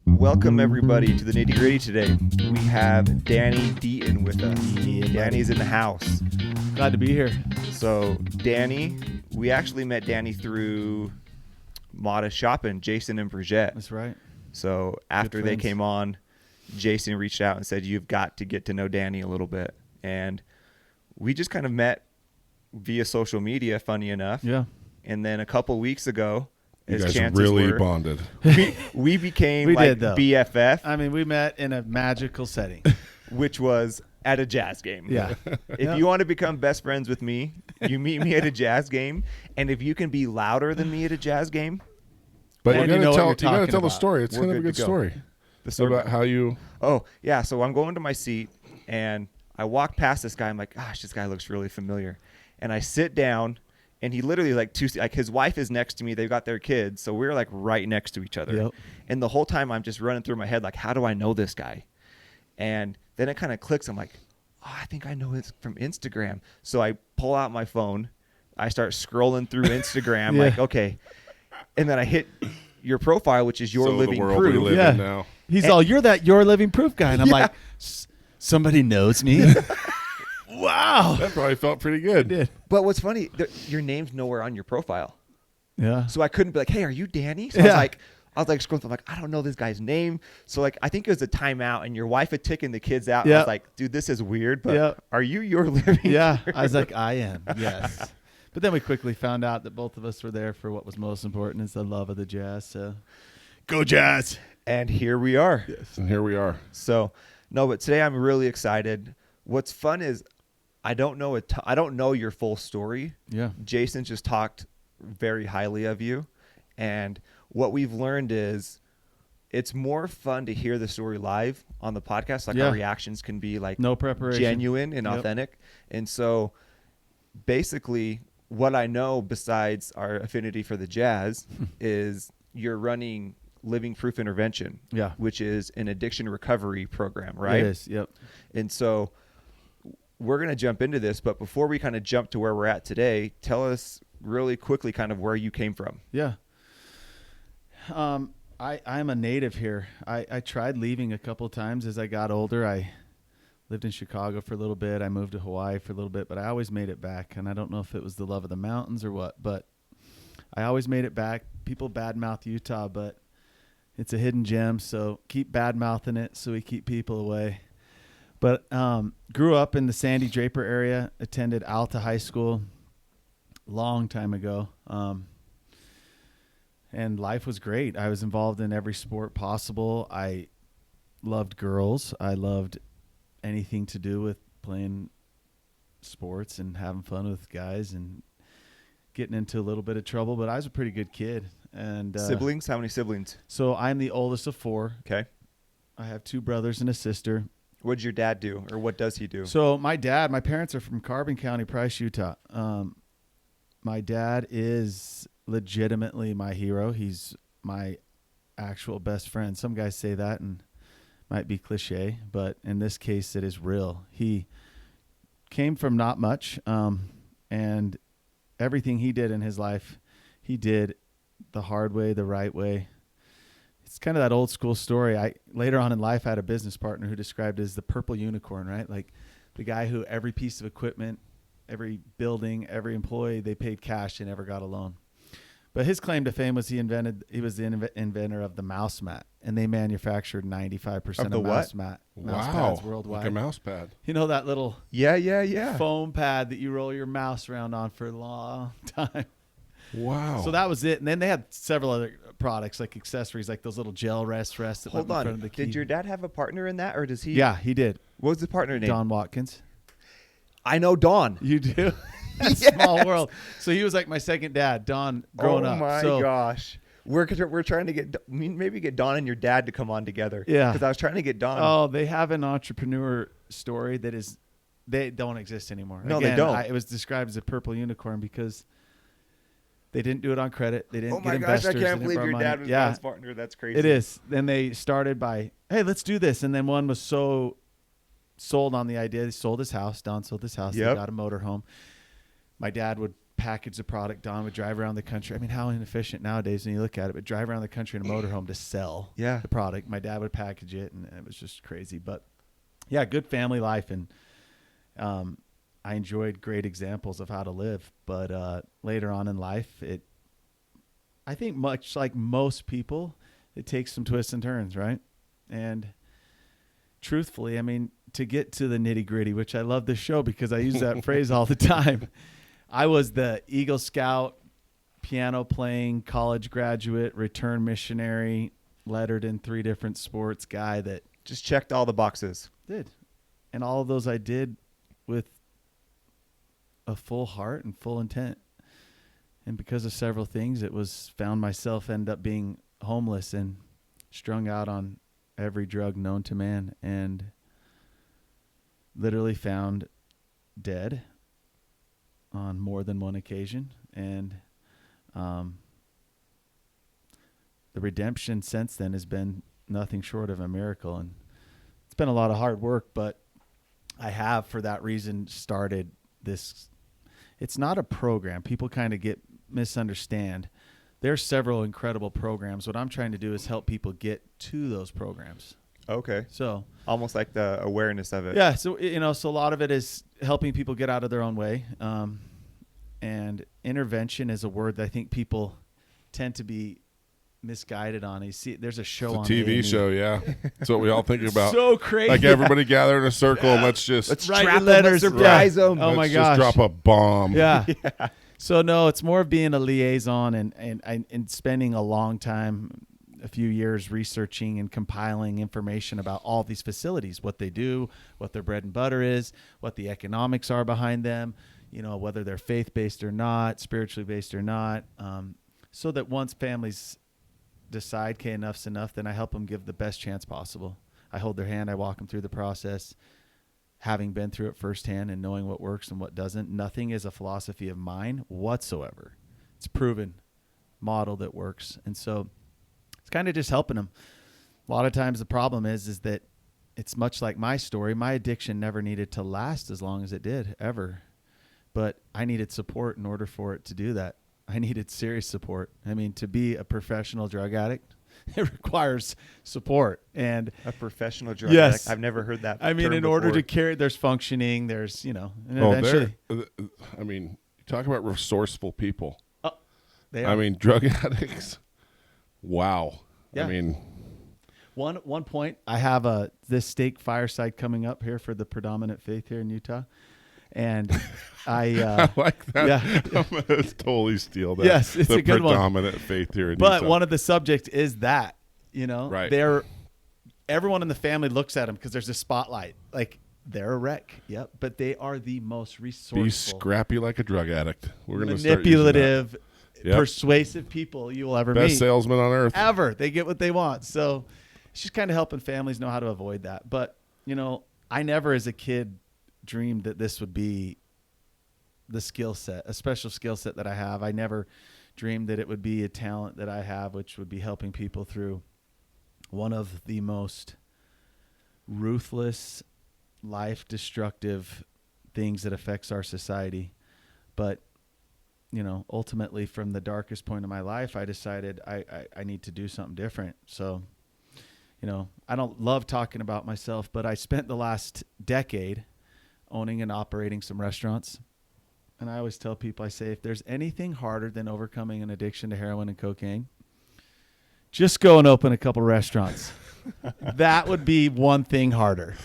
Welcome everybody to the Nitty Gritty today. We have Danny Deaton with us. Yeah, Danny's in the house. Glad to be here. So Danny, we actually met Danny through Modest Shopping, Jason and Brigitte. That's right. So after they came on, Jason reached out and said, you've got to get to know Danny a little bit. And we just kind of met via social media, funny enough. Yeah. And then a couple weeks ago, You as guys chances really were, bonded. we became We like did, though. BFF, I mean, we met in a magical setting. which was at a jazz game. Yeah. If you want to become best friends with me, you meet me at a jazz game. And if you can be louder than me at a jazz game, But And you you know gotta what tell you're you gotta tell talking the story. It's We're kind of a good good to go. story. the story About how you Oh, yeah. So I'm going to my seat and I walk past this guy. I'm like, gosh, this guy looks really familiar. And I sit down and he literally like his wife is next to me. They've got their kids. So we're like right next to each other. Yep. And the whole time I'm just running through my head, like, how do I know this guy? And then it kind of clicks. I'm like, oh, I think I know it from Instagram. So I pull out my phone. I start scrolling through Instagram. Yeah. Like, okay. And then I hit your profile, which is your so living the world we proof. live Yeah. in now. He's all, you're that Your Living Proof guy. And I'm like, somebody knows me? Wow. That probably felt pretty good. Did. But what's funny, your name's nowhere on your profile. Yeah. So I couldn't be like, hey, are you Danny? So Yeah. I was like scrolling. I'm like, I don't know this guy's name. So like, I think it was a timeout, and your wife had taken the kids out. Yeah. I was like, dude, this is weird. But Yeah. are you your living? Yeah. proof? I was like, I am. Yes. But then we quickly found out that both of us were there for what was most important, is the love of the jazz. So go Jazz. And here we are. And here we are. So no, but today I'm really excited. What's fun is I don't know I don't know your full story. Yeah. Jason just talked very highly of you, and what we've learned is it's more fun to hear the story live on the podcast. Like Yeah. our reactions can be like No preparation. genuine and Yep. authentic. And so basically what I know besides our affinity for the jazz is you're running Living Proof Intervention, Yeah. which is an addiction recovery program, right? It is. Yep. And so we're going to jump into this, but before we kind of jump to where we're at today, tell us really quickly kind of where you came from. Yeah. I'm a native here. I tried leaving a couple of times as I got older. I lived in Chicago for a little bit. I moved to Hawaii for a little bit, but I always made it back. And I don't know if it was the love of the mountains or what, but I always made it back. People badmouth Utah, but it's a hidden gem. So keep badmouthing it so we keep people away. But grew up in the Sandy Draper area, attended Alta High School long time ago. And life was great. I was involved in every sport possible. I loved girls. I loved anything to do with playing sports and having fun with guys and getting into a little bit of trouble. But I was a pretty good kid. And Siblings? How many siblings? So I'm the oldest of four. Okay. I have two brothers and a sister. What did your dad do, or what does he do? So my parents are from Carbon County, Price, Utah. My dad is legitimately my hero. He's my actual best friend. Some guys say that and might be cliche, but in this case it is real. He came from not much, and everything he did in his life, he did the hard way, the right way. It's kind of that old school story. I later on in life had a business partner who described it as the purple unicorn, right? Like the guy who every piece of equipment, every building, every employee, they paid cash, they never got a loan. But his claim to fame was he was the inventor of the mouse mat, and they manufactured 95% Of the of mouse what? mouse Wow. pads worldwide. Like a mouse pad. You know that little Yeah. foam pad that you roll your mouse around on for a long time. Wow. So that was it. And then they had several other products like accessories, like those little gel rests that went Hold in front on. of the key. Did your dad have a partner in that, or does he? Yeah, he did. What was the partner name? Don Watkins. I know Don. You do? That's Yes. small world. So he was like my second dad, Don, growing up. Oh my So gosh. We're trying to get maybe get Don and your dad to come on together. Yeah. Because I was trying to get Don. Oh, they have an entrepreneur story that is, they don't exist anymore. No, they don't. It was described as a purple unicorn because they didn't do it on credit. They didn't Oh my get gosh, I investors. can't they believe didn't your borrow dad money. was Yeah, Don's partner. That's crazy. it is. Then they started by, hey, let's do this. And then one was so sold on the idea. He sold his house. Don sold his house. Yep. They got a motorhome. My dad would package the product. Don would drive around the country. I mean, how inefficient nowadays when you look at it, but drive around the country in a motorhome to sell the product. My dad would package it, and it was just crazy. But yeah, good family life. And I enjoyed great examples of how to live. But later on in life, I think much like most people, it takes some twists and turns, right? And truthfully, I mean, to get to the nitty gritty, which I love this show because I use that phrase all the time. I was the Eagle Scout, piano playing, college graduate, return missionary, lettered in 3 different sports guy that Just checked all the boxes. did. And all of those I did with a full heart and full intent. And because of several things, found myself end up being homeless and strung out on every drug known to man, and literally found dead on more than one occasion. And the redemption since then has been nothing short of a miracle. And it's been a lot of hard work, but I have, for that reason, started this. It's not a program. People kind of misunderstand. There's several incredible programs. What I'm trying to do is help people get to those programs. Okay. So Almost like the awareness of it. yeah, so so a lot of it is helping people get out of their own way. And intervention is a word that I think people tend to be misguided on. You see, there's a show on It's a TV A&E. show, yeah. That's what we all think about. So crazy. Like everybody gather in a circle and let's Write Trap your 'em, letters. surprise 'em. Oh my let's gosh. just drop a bomb. Yeah. So no, it's more of being a liaison and spending a long time, a few years researching and compiling information about all these facilities, what they do, what their bread and butter is, what the economics are behind them, whether they're faith-based or not, spiritually based or not, so that once families decide, okay, enough's enough, then I help them give the best chance possible. I hold their hand. I walk them through the process, having been through it firsthand and knowing what works and what doesn't. Nothing is a philosophy of mine whatsoever. It's proven model that works. And so it's kind of just helping them. A lot of times the problem is that it's much like my story. My addiction never needed to last as long as it did, ever. But I needed support in order for it to do that. I needed serious support. I mean, to be a professional drug addict, it requires support. And A professional drug Yes. addict. I've never heard that. I mean, term in order before. to carry, there's functioning, there's, and Oh, eventually I mean, you talk about resourceful people. they are. I mean, drug addicts. Wow. Yeah. I mean, One point, I have this stake fireside coming up here for the predominant faith here in Utah. And I I like that. yeah. I'm going to totally steal that. Yes, it's the a good one. predominant faith here in But Utah. one of the subjects is that, Right. everyone in the family looks at them because there's a spotlight. Like, they're a wreck. Yep. But they are the most resourceful, Be scrappy like a drug addict. We're going to start using that. manipulative, Yep. persuasive people you will ever Best meet. salesman on earth. Ever. They get what they want. So it's just kind of helping families know how to avoid that. But, I never as a kid dreamed that this would be the skill set, a special skill set that I have. I never dreamed that it would be a talent that I have, which would be helping people through one of the most ruthless, life-destructive things that affects our society. But, ultimately from the darkest point of my life, I decided I need to do something different. So, I don't love talking about myself, but I spent the last decade owning and operating some restaurants. And I always tell people, I say, if there's anything harder than overcoming an addiction to heroin and cocaine, just go and open a couple restaurants. That would be one thing harder.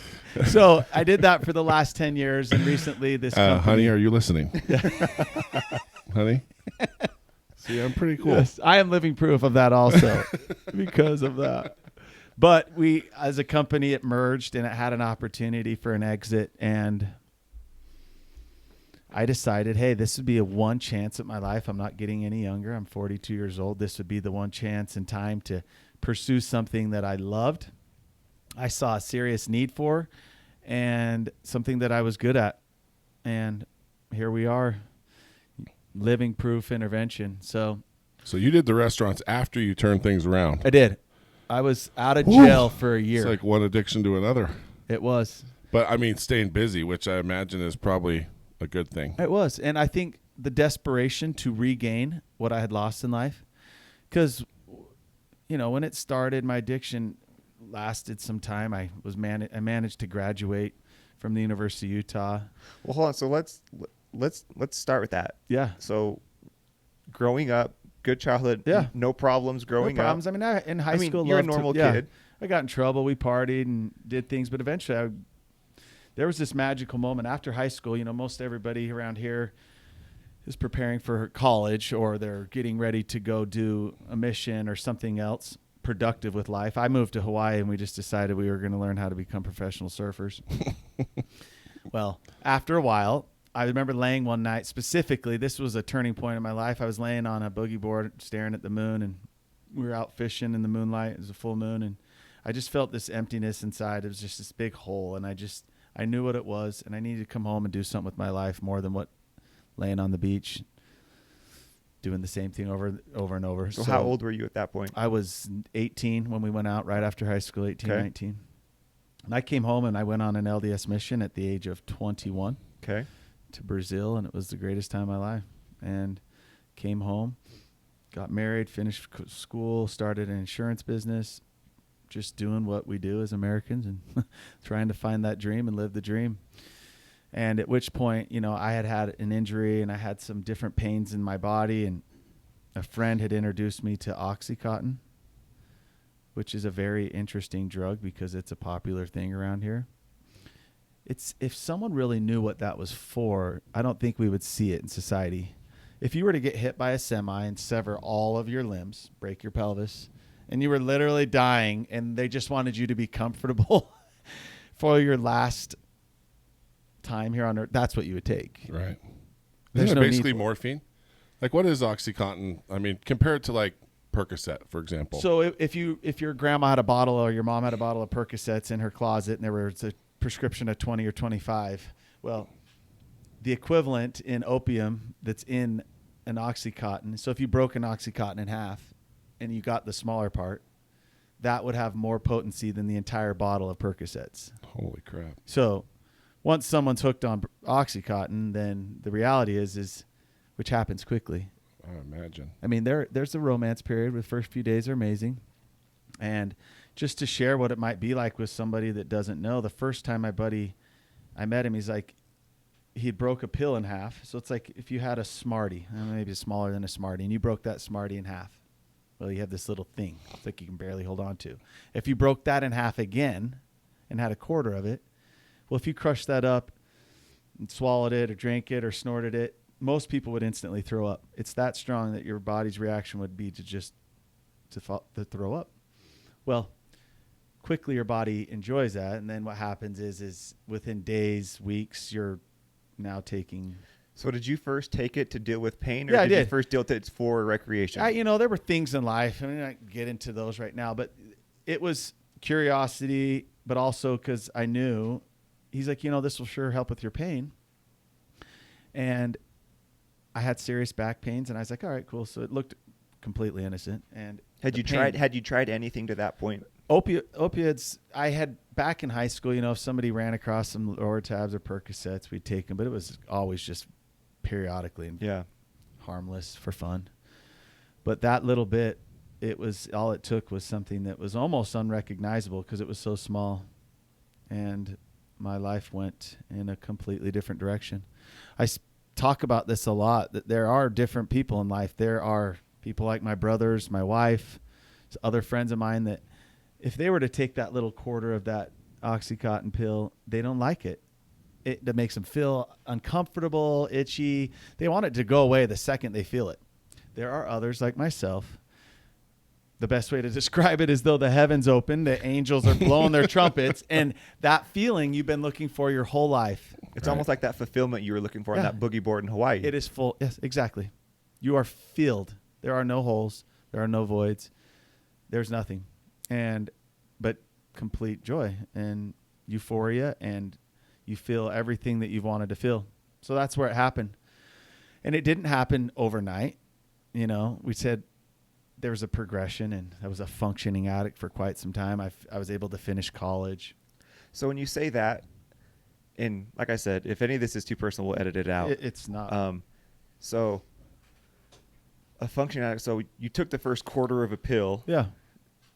So I did that for the last 10 years. And recently this company, Honey, are you listening? Honey? See, I'm pretty cool. Yes, I am living proof of that also because of that. But we, as a company, it merged and it had an opportunity for an exit. And I decided, hey, this would be a one chance at my life. I'm not getting any younger. I'm 42 years old. This would be the one chance in time to pursue something that I loved, I saw a serious need for, and something that I was good at. And here we are, living proof intervention. So you did the restaurants after you turned things around. I did. I was out of jail for a year. It's like one addiction to another. It was. But, I mean, staying busy, which I imagine is probably a good thing. It was. And I think the desperation to regain what I had lost in life. Because, when it started, my addiction lasted some time. I managed to graduate from the University of Utah. Well, hold on. So let's start with that. Yeah. So growing up, good childhood. Yeah. No problems growing No problems. up. I mean, in high school, you're a normal kid. I got in trouble. We partied and did things, but eventually there was this magical moment after high school. Most everybody around here is preparing for college, or they're getting ready to go do a mission or something else productive with life. I moved to Hawaii, and we just decided we were going to learn how to become professional surfers. Well, after a while, I remember laying one night specifically. This was a turning point in my life. I was laying on a boogie board staring at the moon, and we were out fishing in the moonlight. It was a full moon, and I just felt this emptiness inside. It was just this big hole, and I knew what it was, and I needed to come home and do something with my life more than what laying on the beach doing the same thing over and over. So how old were you at that point? I was 18 when we went out right after high school, 18, Okay. 19. And I came home and I went on an LDS mission at the age of 21 Okay. to Brazil, and it was the greatest time of my life. And came home, got married, finished school, started an insurance business, just doing what we do as Americans and trying to find that dream and live the dream. And at which point, I had an injury and I had some different pains in my body, and a friend had introduced me to Oxycontin, which is a very interesting drug because it's a popular thing around here. If someone really knew what that was for, I don't think we would see it in society. If you were to get hit by a semi and sever all of your limbs, break your pelvis, and you were literally dying, and they just wanted you to be comfortable for your last time here on Earth, that's what you would take. Right. There's Isn't no it need basically for it. morphine? Like, what is OxyContin? I mean, compared to like Percocet, for example. So if your grandma had a bottle or your mom had a bottle of Percocets in her closet, and there was a prescription of 20 or 25, well, the equivalent in opium that's in an Oxycontin. So if you broke an Oxycontin in half and you got the smaller part, that would have more potency than the entire bottle of Percocets. Holy crap. So once someone's hooked on Oxycontin, then the reality is which happens quickly. I imagine. I mean, there's a romance period where the first few days are amazing. And just to share what it might be like with somebody that doesn't know, the first time I met him, he's like, he broke a pill in half. So it's like if you had a Smartie, maybe smaller than a Smartie, and you broke that Smartie in half. Well, you have this little thing. It's like you can barely hold on to. If you broke that in half again and had a quarter of it, well, if you crushed that up and swallowed it or drank it or snorted it, most people would instantly throw up. It's that strong that your body's reaction would be to throw up. Well, quickly your body enjoys that, and then what happens is within days, weeks, you're now taking. So did you first take it to deal with pain, or Yeah, I did you did. first deal with it for recreation? There were things in life. I mean, I can get into those right now, but it was curiosity, but also because I knew he's like, this will sure help with your pain. And I had serious back pains, and I was like, all right, cool. So it looked completely innocent. And Had you tried anything to that point? Opiates, I had back in high school, if somebody ran across some Loratabs or Percocets, we'd take them, but it was always just periodically and Yeah. harmless for fun. But that little bit, all it took was something that was almost unrecognizable because it was so small. And my life went in a completely different direction. I talk about this a lot, that there are different people in life. There are people like my brothers, my wife, other friends of mine that if they were to take that little quarter of that Oxycontin pill, they don't like it. It makes them feel uncomfortable, itchy. They want it to go away the second they feel it. There are others like myself. The best way to describe it is though the heavens open, the angels are blowing their trumpets, and that feeling you've been looking for your whole life. It's almost like that fulfillment you were looking for on that boogie board in Hawaii. It is full. Yes, exactly. You are filled. There are no holes. There are no voids. There's nothing. But complete joy and euphoria, and you feel everything that you've wanted to feel. So that's where it happened. And it didn't happen overnight. We said there was a progression, and I was a functioning addict for quite some time. I was able to finish college. So when you say that, and like I said, if any of this is too personal, we'll edit it out. It's not. So a functioning addict. So you took the first quarter of a pill. Yeah.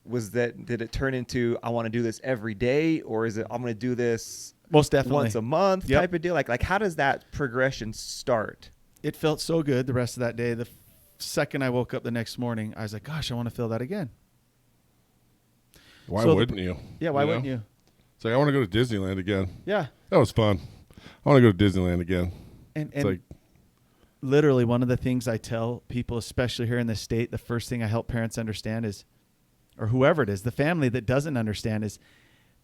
Did it turn into, I want to do this every day, or is it, I'm going to do this Most definitely. once a month Yep. type of deal? Like how does that progression start? It felt so good the rest of that day. The second I woke up the next morning, I was like, gosh, I want to feel that again. Why So wouldn't you? Yeah, why wouldn't you? It's like, I want to go to Disneyland again. Yeah. That was fun. I want to go to Disneyland again. And It's like, literally one of the things I tell people, especially here in the state, the first thing I help parents understand is, or whoever it is, the family that doesn't understand is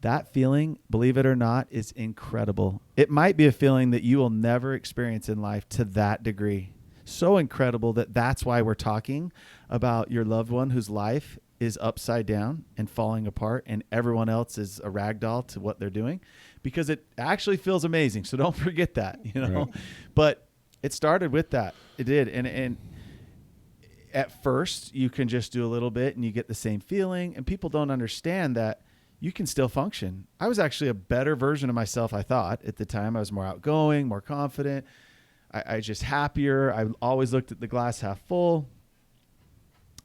that feeling, believe it or not, is incredible. It might be a feeling that you will never experience in life to that degree. So incredible that that's why we're talking about your loved one whose life is upside down and falling apart and everyone else is a rag doll to what they're doing, because it actually feels amazing. So don't forget that, Right. But it started with that. It did. And at first you can just do a little bit and you get the same feeling, and people don't understand that you can still function. I was actually a better version of myself, I thought, at the time. I was more outgoing, more confident. I just happier. I always looked at the glass half full.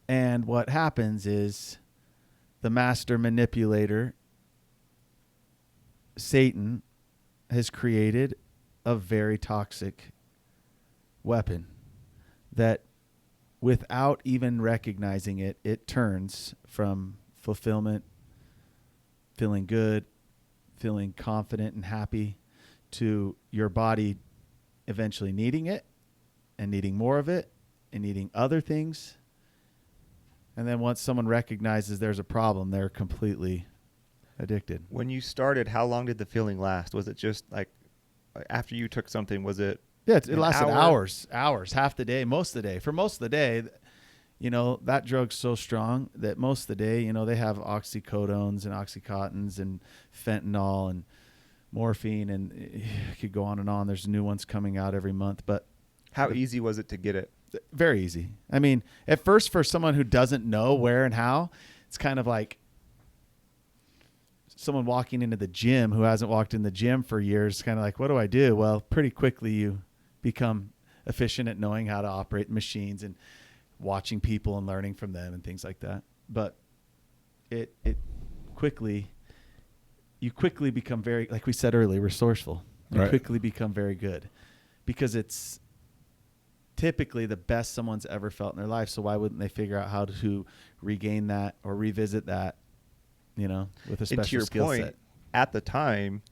And what happens is the master manipulator, Satan, has created a very toxic weapon that, without even recognizing it, it turns from fulfillment, feeling good, feeling confident and happy, to your body eventually needing it and needing more of it and needing other things. And then once someone recognizes there's a problem, they're completely addicted. When you started, how long did the feeling last? Was it just like after you took something, was it? Yeah, it An lasted hour? hours, half the day, most of the day. For most of the day, that drug's so strong that most of the day, they have oxycodones and oxycontins and fentanyl and morphine, and it could go on and on. There's new ones coming out every month. But How easy was it to get it? very easy. I mean, at first, for someone who doesn't know where and how, it's kind of like someone walking into the gym who hasn't walked in the gym for years. Kind of like, what do I do? Well, pretty quickly you become efficient at knowing how to operate machines and watching people and learning from them and things like that. But you quickly become very, like we said earlier, resourceful. You Right. quickly become very good, because it's typically the best someone's ever felt in their life. So why wouldn't they figure out how to regain that or revisit that, with a And to special your skill point, set? at the time,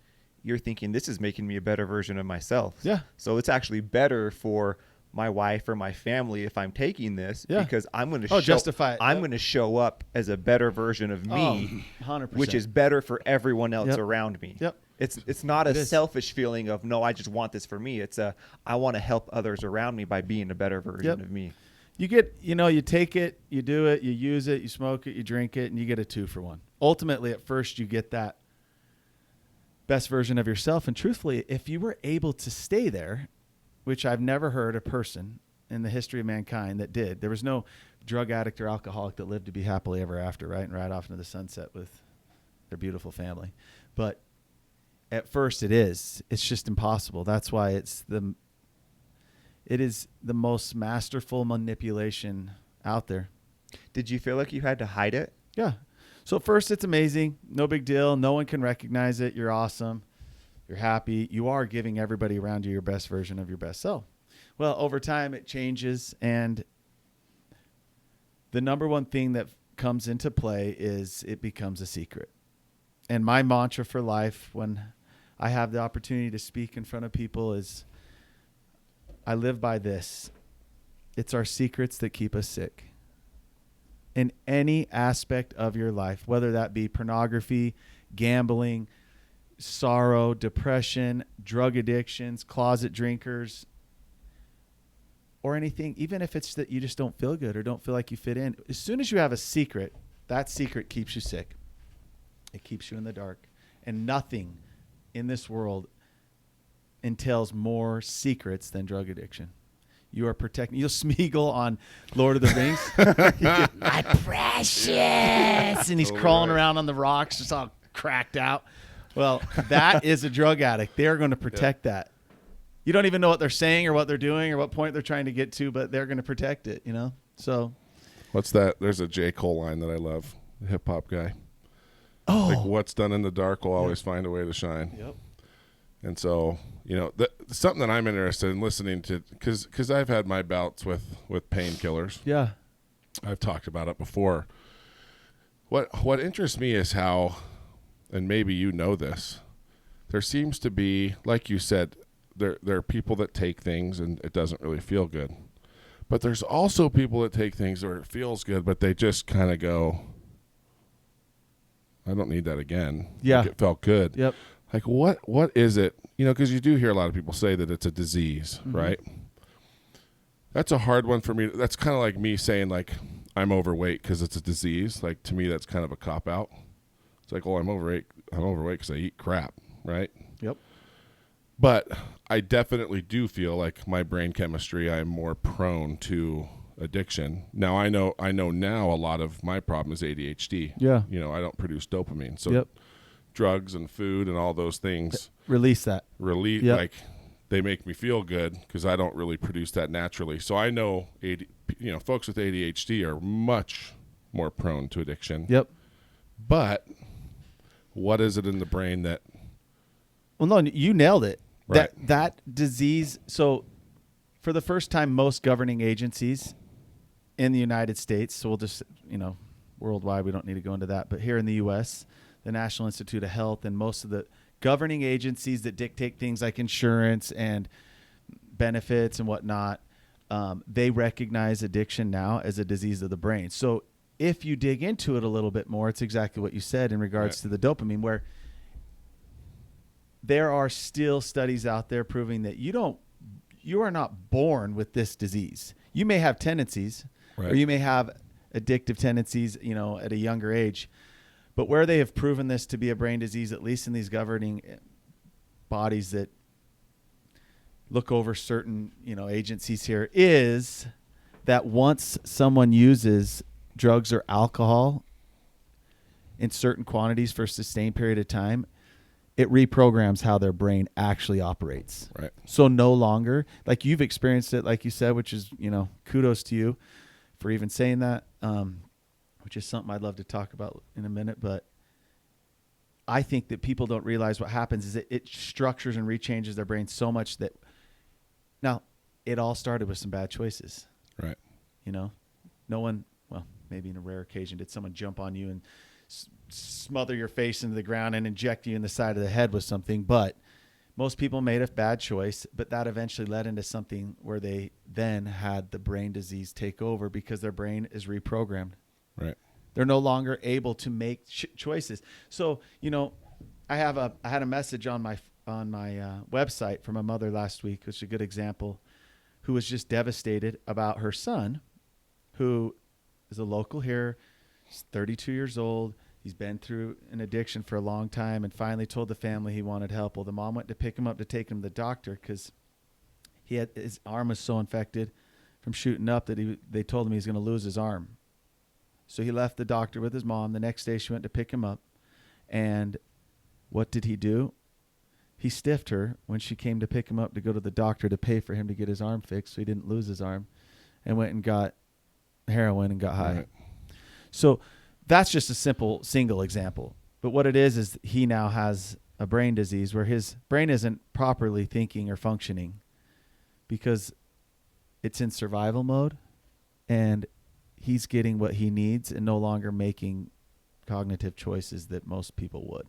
you're thinking this is making me a better version of myself. Yeah. So it's actually better for my wife or my family if I'm taking this, Yeah. because I'm going to justify it. I'm Yep. going to show up as a better version of me, 100%. which is better for everyone else Yep. around me. Yep. It's not It a is. selfish feeling of, no, I just want this for me. It's I want to help others around me by being a better version Yep. of me. You get, you take it, you do it, you use it, you smoke it, you drink it, and you get a 2-for-1. Ultimately, at first, you get that best version of yourself. And truthfully, if you were able to stay there, which I've never heard a person in the history of mankind that did. There was no drug addict or alcoholic that lived to be happily ever after, right? And ride off into the sunset with their beautiful family. But at first it is. It's just impossible. That's why it is the most masterful manipulation out there. Did you feel like you had to hide it? Yeah. So at first it's amazing. No big deal. No one can recognize it. You're awesome. You're happy. You are giving everybody around you your best version of your best self. Well, over time it changes, and the number one thing that comes into play is it becomes a secret. And my mantra for life when I have the opportunity to speak in front of people is I live by this. It's our secrets that keep us sick. In any aspect of your life, whether that be pornography, gambling, sorrow, depression, drug addictions, closet drinkers, or anything, even if it's that you just don't feel good or don't feel like you fit in, as soon as you have a secret, that secret keeps you sick. It keeps you in the dark. And nothing in this world entails more secrets than drug addiction. You are protecting. You'll Smeagol on Lord of the Rings. My precious. And he's crawling around on the rocks, just all cracked out. Well, that is a drug addict. They're going to protect that. You don't even know what they're saying or what they're doing or what point they're trying to get to, but they're going to protect it, you know? So What's that? There's a J. Cole line that I love, the hip hop guy. Oh. Like, what's done in the dark will always find a way to shine. Yep. And so, you know, something that I'm interested in listening to, because I've had my bouts with painkillers. Yeah. I've talked about it before. What interests me is how, and maybe you know this, there seems to be, like you said, there are people that take things and it doesn't really feel good. But there's also people that take things where it feels good, but they just kind of go, I don't need that again. Yeah. Like, it felt good. Yep. Like, what is it? You know, because you do hear a lot of people say that it's a disease, right? That's a hard one for me. That's kind of like me saying, like, I'm overweight because it's a disease. Like, to me, that's kind of a cop-out. It's like, oh, I'm overweight because I eat crap, right? Yep. But I definitely do feel like my brain chemistry, I'm more prone to addiction. Now, I know now a lot of my problem is ADHD. Yeah. You know, I don't produce dopamine. So drugs and food and all those things release that. Yep. Like, they make me feel good because I don't really produce that naturally. So I know, folks with ADHD are much more prone to addiction. Yep. But what is it in the brain that? Well, no, you nailed it. Right. That disease. So for the first time, most governing agencies in the United States, so we'll just, worldwide, we don't need to go into that, but here in the U.S., the National Institute of Health and most of the governing agencies that dictate things like insurance and benefits and whatnot, they recognize addiction now as a disease of the brain. So if you dig into it a little bit more, it's exactly what you said in regards to the dopamine, where there are still studies out there proving that you are not born with this disease. You may have tendencies, or you may have addictive tendencies, at a younger age. But where they have proven this to be a brain disease, at least in these governing bodies that look over certain, agencies here, is that once someone uses drugs or alcohol in certain quantities for a sustained period of time, it reprograms how their brain actually operates. Right. So no longer, like you've experienced it, like you said, which is, kudos to you for even saying that, which is something I'd love to talk about in a minute. But I think that people don't realize what happens is it structures and rechanges their brain so much that now it all started with some bad choices. Right. No one, well, maybe in a rare occasion, did someone jump on you and smother your face into the ground and inject you in the side of the head with something. But most people made a bad choice, but that eventually led into something where they then had the brain disease take over because their brain is reprogrammed. Right. They're no longer able to make choices. So, I had a message on my website from a mother last week, which is a good example, who was just devastated about her son, who is a local here. He's 32 years old. He's been through an addiction for a long time and finally told the family he wanted help. Well, the mom went to pick him up to take him to the doctor because his arm was so infected from shooting up that they told him he was going to lose his arm. So he left the doctor with his mom. The next day she went to pick him up. And what did he do? He stiffed her when she came to pick him up to go to the doctor to pay for him to get his arm fixed so he didn't lose his arm, and went and got heroin and got high. Right. So that's just a single example. But what it is he now has a brain disease where his brain isn't properly thinking or functioning because it's in survival mode, and he's getting what he needs and no longer making cognitive choices that most people would.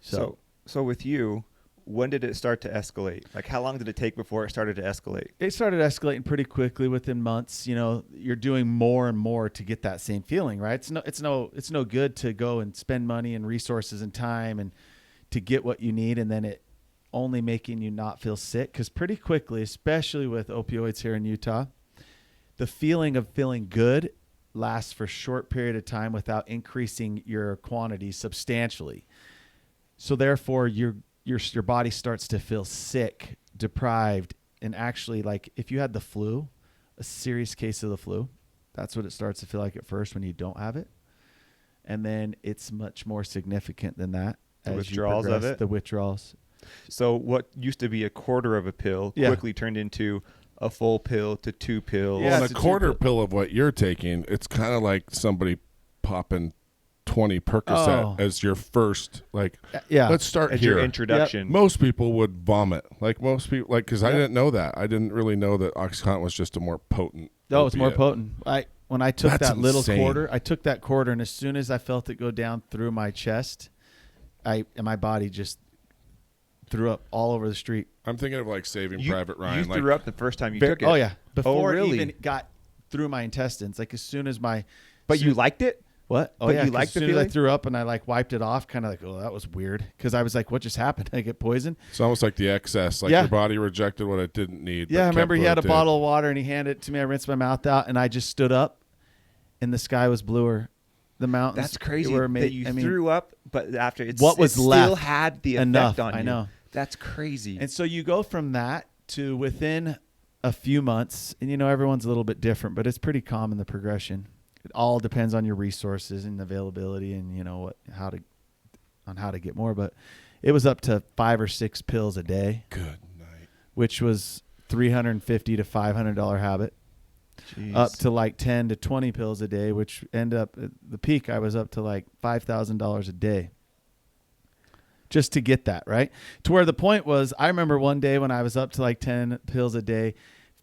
So with you, when did it start to escalate? Like, how long did it take before it started to escalate? It started escalating pretty quickly within months. You're doing more and more to get that same feeling, right? It's no good to go and spend money and resources and time and to get what you need, and then it only making you not feel sick. Because pretty quickly, especially with opioids here in Utah, the feeling of feeling good lasts for a short period of time without increasing your quantity substantially. So therefore, your body starts to feel sick, deprived, and actually, like if you had the flu, a serious case of the flu, that's what it starts to feel like at first when you don't have it. And then it's much more significant than that. The withdrawals of it? The withdrawals. So what used to be a quarter of a pill Yeah. quickly turned into a full pill to 2 pills. Yeah, Well, and it's a a quarter two-pill. pill of what you're taking, it's kind of like somebody popping 20 Percocet Oh. as your first, like, Yeah. let's start As here. your introduction. Most people would vomit. Like most people, like, because I Yep. didn't know that. I didn't really know that OxyContin was just a more potent. Oh, it's more opiate. potent. When I took That's that little insane. quarter, I took that quarter, and as soon as I felt it go down through my chest, and my body just threw up all over the street. I'm thinking of like Saving You, Private Ryan. you like, threw up the first time you Very- took it. Oh yeah, before really? it even got through my intestines. Like as soon as my, But you liked it? what? Oh but yeah, you 'cause liked as the soon as I feeling? threw up and I like wiped it off, kind of like, oh, that was weird, because I was like, what just happened? Did I get poisoned? it's almost like the excess. Like Yeah. your body rejected what it didn't need. Yeah, I but remember kept he what had a it did. bottle of water and he handed it to me. I rinsed my mouth out and I just stood up, and the sky was bluer. The mountains. That's crazy were that you threw up, but after it still left had the enough, effect on you. I know. That's crazy. And so you go from that to within a few months, and everyone's a little bit different, but it's pretty common, the progression. It all depends on your resources and availability and how to get more. But it was up to 5 or 6 pills a day, Good night. which was $350 to $500 habit. Jeez. Up to like 10 to 20 pills a day, which end up at the peak, I was up to like $5,000 a day just to get that, right? To where the point was, I remember one day when I was up to like 10 pills a day,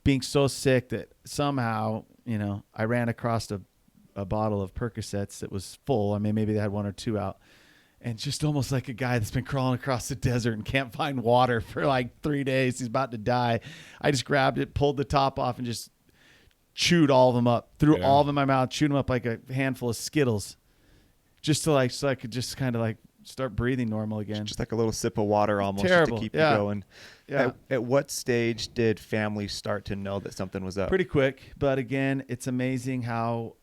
being so sick that somehow, I ran across a bottle of Percocets that was full. I mean, maybe they had 1 or 2 out. And just almost like a guy that's been crawling across the desert and can't find water for like 3 days. He's about to die. I just grabbed it, pulled the top off, and just chewed all of them up, threw all of them in my mouth, chewed them up like a handful of Skittles, just to so I could just kind of like start breathing normal again. Just like a little sip of water almost Terrible. just to keep Yeah. you going. Yeah. At what stage did families start to know that something was up? Pretty quick, but again, it's amazing how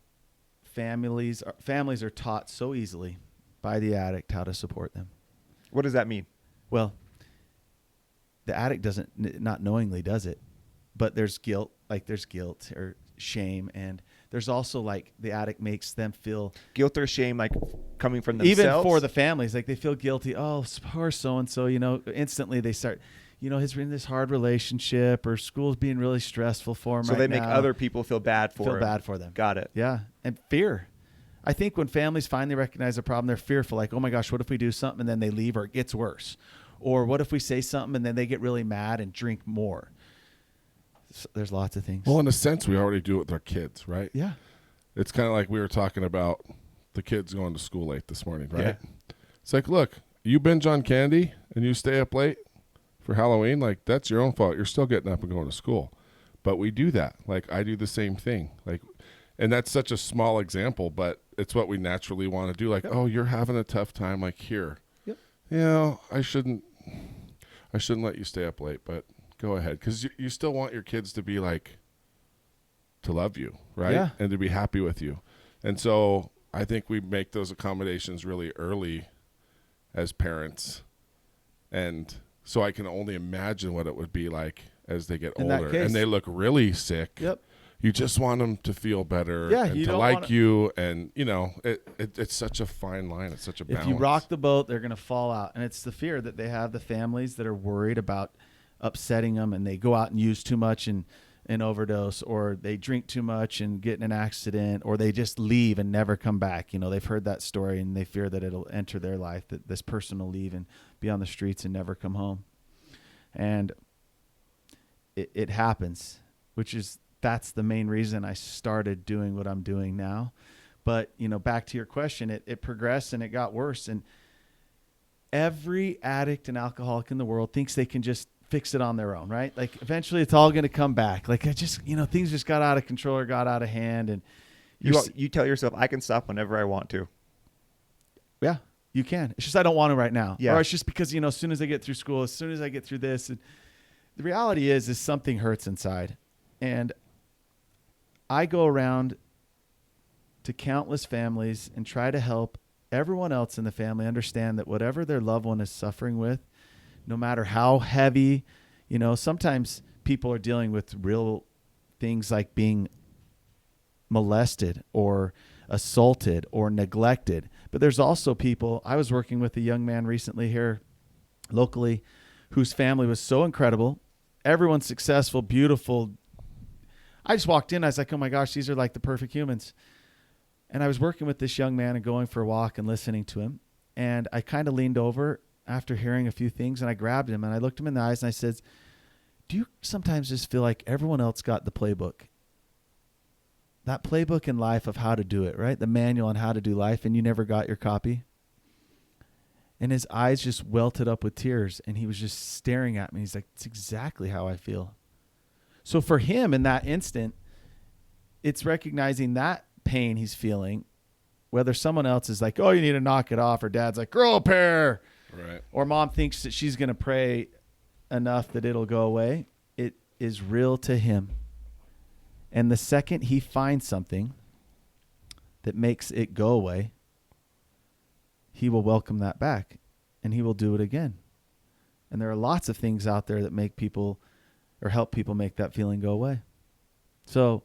families are taught so easily by the addict how to support them. What does that mean? Well, the addict not knowingly does it, but there's guilt or shame, and there's also like the addict makes them feel Guilt or shame, like coming from themselves? even for the families, like they feel guilty. Oh, poor so-and-so, instantly they start, he's in this hard relationship or school's being really stressful for him So right they make now. other people feel bad for them. Got it. Yeah. And fear. I think when families finally recognize a problem, they're fearful. Like, oh my gosh, what if we do something and then they leave or it gets worse? Or what if we say something and then they get really mad and drink more? So there's lots of things. Well, in a sense, we already do it with our kids, right? Yeah. It's kind of like we were talking about the kids going to school late this morning, right? Yeah. It's like, look, you binge on candy and you stay up late for Halloween, like that's your own fault. You're still getting up and going to school. But we do that. Like I do the same thing. Like, and that's such a small example, but it's what we naturally want to do. Like, oh, you're having a tough time. Like here, I shouldn't let you stay up late, but go ahead. Because you still want your kids to be like, to love you, right? Yeah. And to be happy with you. And so I think we make those accommodations really early as parents. And so I can only imagine what it would be like as they get In that older case. and they look really sick. Yep. You just want them to feel better Yeah, and you to don't like wanna- you. And, it's such a fine line. It's such a balance. If you rock the boat, they're going to fall out. And it's the fear that they have, the families that are worried about upsetting them, and they go out and use too much and overdose, or they drink too much and get in an accident, or they just leave and never come back. They've heard that story and they fear that it'll enter their life, that this person will leave and be on the streets and never come home. And it happens, that's the main reason I started doing what I'm doing now. But, back to your question, it progressed and it got worse. And every addict and alcoholic in the world thinks they can just fix it on their own, right? Like eventually it's all going to come back. Like things just got out of control or got out of hand. And You tell yourself, I can stop whenever I want to. yeah, you can. It's just, I don't want to right now. Yeah. Or it's just because, as soon as I get through school, as soon as I get through this, and the reality is something hurts inside. And I go around to countless families and try to help everyone else in the family understand that whatever their loved one is suffering with, no matter how heavy, sometimes people are dealing with real things like being molested or assaulted or neglected. But there's also people, I was working with a young man recently here locally whose family was so incredible. Everyone's successful, beautiful. I just walked in. I was like, oh my gosh, these are like the perfect humans. And I was working with this young man and going for a walk and listening to him. And I kind of leaned over after hearing a few things, and I grabbed him and I looked him in the eyes and I said, do you sometimes just feel like everyone else got the playbook? That playbook in life of how to do it, right? The manual on how to do life, and you never got your copy? And his eyes just welted up with tears, and he was just staring at me. He's like, it's exactly how I feel. So for him in that instant, it's recognizing that pain he's feeling, whether someone else is like, oh, you need to knock it off, or dad's like, grow a pair, Right. or mom thinks that she's going to pray enough that it'll go away. It is real to him. And the second he finds something that makes it go away, he will welcome that back, and he will do it again. And there are lots of things out there that make people or help people make that feeling go away. So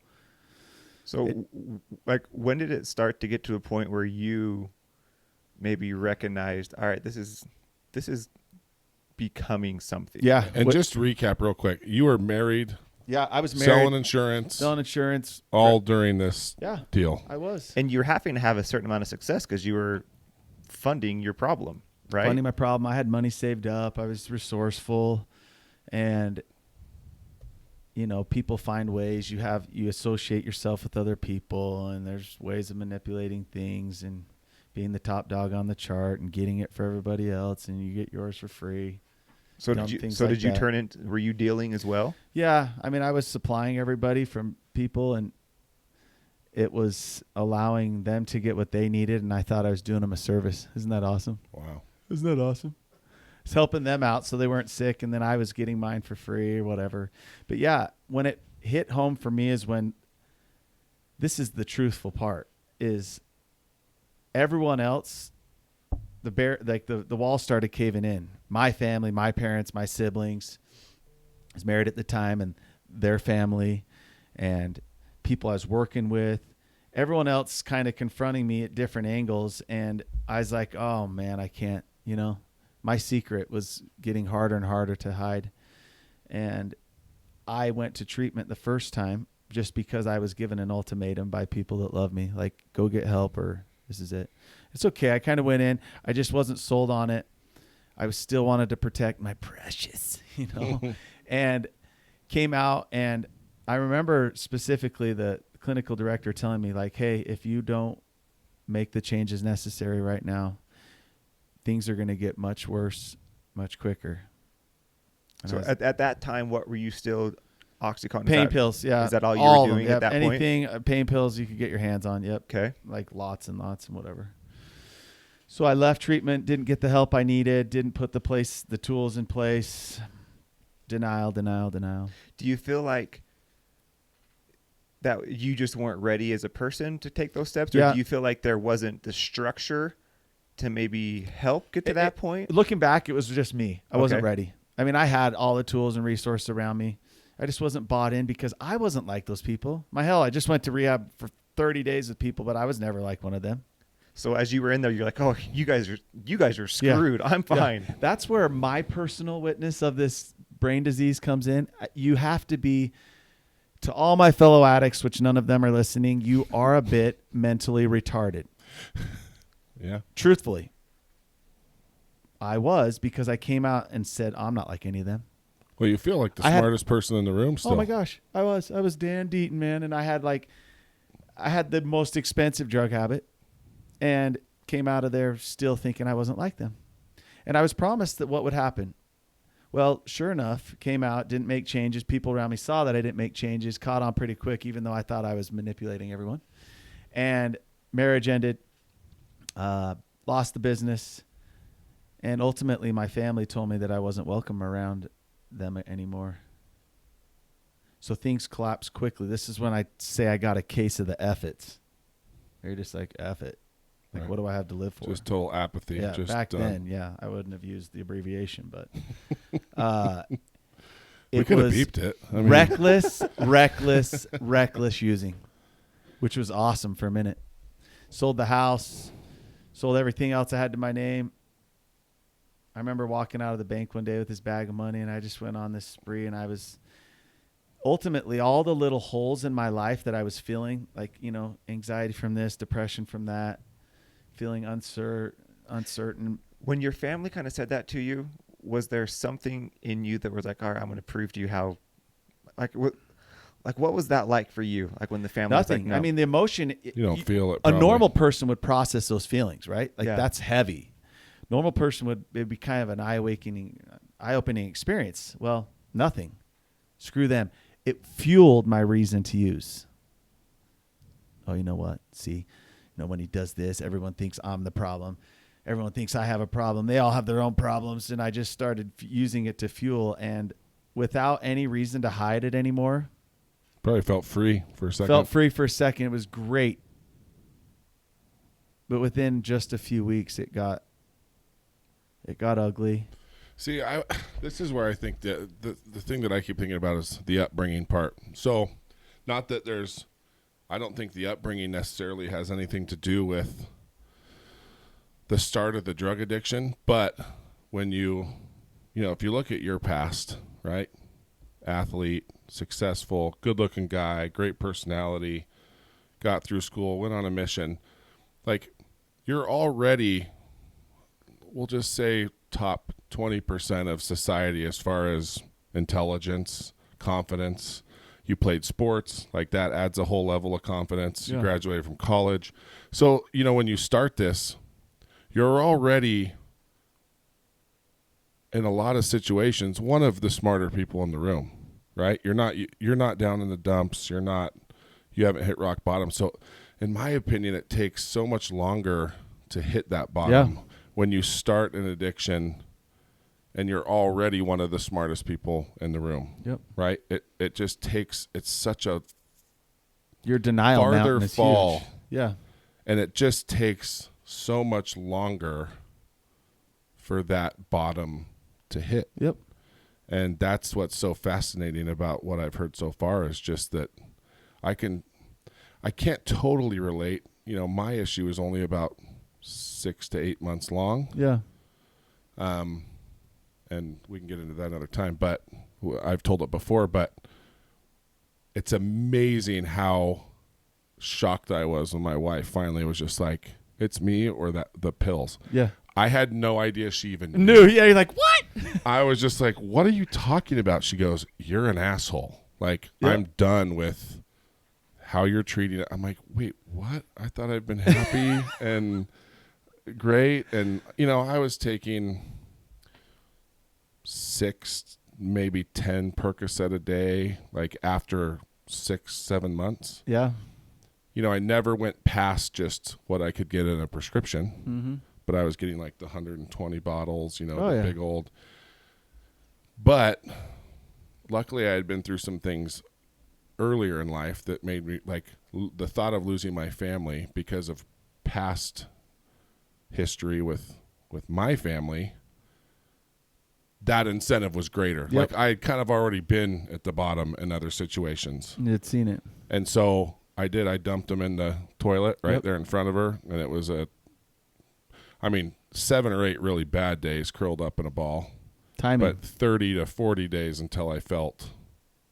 like, when did it start to get to a point where you maybe recognized, all right, this is becoming something? yeah. And just to recap real quick, you were married, Yeah, I was married. selling insurance all during this Yeah, deal. I was. And you're having to have a certain amount of success because you were funding your problem, right? Funding my problem. I had money saved up. I was resourceful. And, people find ways. You associate yourself with other people, and there's ways of manipulating things and being the top dog on the chart and getting it for everybody else, and you get yours for free. So Dumb did you? things So like did you that. turn into? Were you dealing as well? Yeah. I mean, I was supplying everybody from people, and it was allowing them to get what they needed, and I thought I was doing them a service. Isn't that awesome? Wow. Isn't that awesome? It's helping them out so they weren't sick, and then I was getting mine for free or whatever. But yeah, when it hit home for me is when this is the truthful part, is everyone else, the wall started caving in. My family, my parents, my siblings, I was married at the time, and their family and people I was working with, everyone else kind of confronting me at different angles. And I was like, oh man, I can't, my secret was getting harder and harder to hide. And I went to treatment the first time just because I was given an ultimatum by people that love me, like, go get help or this is it. It's okay. I kind of went in. I just wasn't sold on it. I was still wanted to protect my precious, and came out. And I remember specifically the clinical director telling me, like, hey, if you don't make the changes necessary right now, things are going to get much worse, much quicker. And So at that time, what were you still Oxycontin? pain pills, yeah. Is that all you All were of doing them, at that point? Anything, pain pills you could get your hands on, yep. Okay. Like lots and lots and whatever. So I left treatment, didn't get the help I needed, didn't put the tools in place. Denial. Do you feel like that you just weren't ready as a person to take those steps? Or Yeah. do you feel like there wasn't the structure to maybe help get to that point? Looking back, it was just me. I wasn't Okay. ready. I mean, I had all the tools and resources around me. I just wasn't bought in because I wasn't like those people. I just went to rehab for 30 days with people, but I was never like one of them. So as you were in there, you're like, oh, you guys are screwed. I'm fine. Yeah. That's where my personal witness of this brain disease comes in. You have to be, to all my fellow addicts, which none of them are listening, you are a bit mentally retarded. Yeah. Truthfully. I was, because I came out and said, I'm not like any of them. Well, you feel like the I had- smartest person in the room still. Oh my gosh. I was Dan Deaton, man. And I had the most expensive drug habit and came out of there still thinking I wasn't like them. And I was promised that what would happen. Well, sure enough, came out, didn't make changes. People around me saw that I didn't make changes, caught on pretty quick, even though I thought I was manipulating everyone. And marriage ended, lost the business. And ultimately, my family told me that I wasn't welcome around them anymore. So things collapsed quickly. This is when I say I got a case of the F-its. You're just like, F it. Like, Right. what do I have to live for? Just total apathy. Yeah, just back done. then, yeah, I wouldn't have used the abbreviation, but We it could have was beeped it. I mean, reckless using, which was awesome for a minute. Sold the house, sold everything else I had to my name. I remember walking out of the bank one day with this bag of money, and I just went on this spree, and I was ultimately all the little holes in my life that I was feeling, like, anxiety from this, depression from that, feeling uncertain. When your family kind of said that to you, was there something in you that was like, all right, I'm going to prove to you how, what was that like for you? Like when the family Nothing. was like, no. I mean, the emotion. You don't feel it. A Probably. normal person would process those feelings, right? Like Yeah. that's heavy. Normal person it'd be kind of an eye-opening experience. Well, nothing. Screw them. It fueled my reason to use. Oh, you know what? See, when he does this, everyone thinks I'm the problem. Everyone thinks I have a problem. They all have their own problems. And I just started using it to fuel, and without any reason to hide it anymore. Probably felt free for a second. Felt free for a second. It was great. But within just a few weeks, it got ugly. See, this is where I think the thing that I keep thinking about is the upbringing part. So, not that I don't think the upbringing necessarily has anything to do with the start of the drug addiction, but when if you look at your past, right? Athlete, successful, good-looking guy, great personality, got through school, went on a mission. Like, you're already, we'll just say, top 20% of society as far as intelligence, confidence. You played sports, like that adds a whole level of confidence. Yeah. You graduated from college. So, when you start this, you're already, in a lot of situations, one of the smarter people in the room, right? You're not down in the dumps. You haven't hit rock bottom. So in my opinion, it takes so much longer to hit that bottom when you start an addiction and you're already one of the smartest people in the room. Yep. Right? It just takes, it's such a your denial farther mountain is fall. huge. Yeah. And it just takes so much longer for that bottom to hit. Yep. And that's what's so fascinating about what I've heard so far is just that I can't totally relate. My issue is only about 6 to 8 months long. Yeah. And we can get into that another time, but I've told it before, but it's amazing how shocked I was when my wife finally was just like, it's me or the pills. Yeah. I had no idea she even knew. Yeah. You're like, what? I was just like, what are you talking about? She goes, you're an asshole. Like, Yeah. I'm done with how you're treating it. I'm like, wait, what? I thought I'd been happy and great. And, I was taking 6, maybe 10 Percocet a day, like after 6-7 months. Yeah. I never went past just what I could get in a prescription. Mm-hmm. But I was getting like the 120 bottles, Oh, the yeah. big old. But luckily I had been through some things earlier in life that made me like the thought of losing my family because of past history with my family. That incentive was greater. Yep. Like I had kind of already been at the bottom in other situations. You'd seen it. And so I dumped him in the toilet right there in front of her. And it was 7 or 8 really bad days curled up in a ball. Timing. But 30 to 40 days until I felt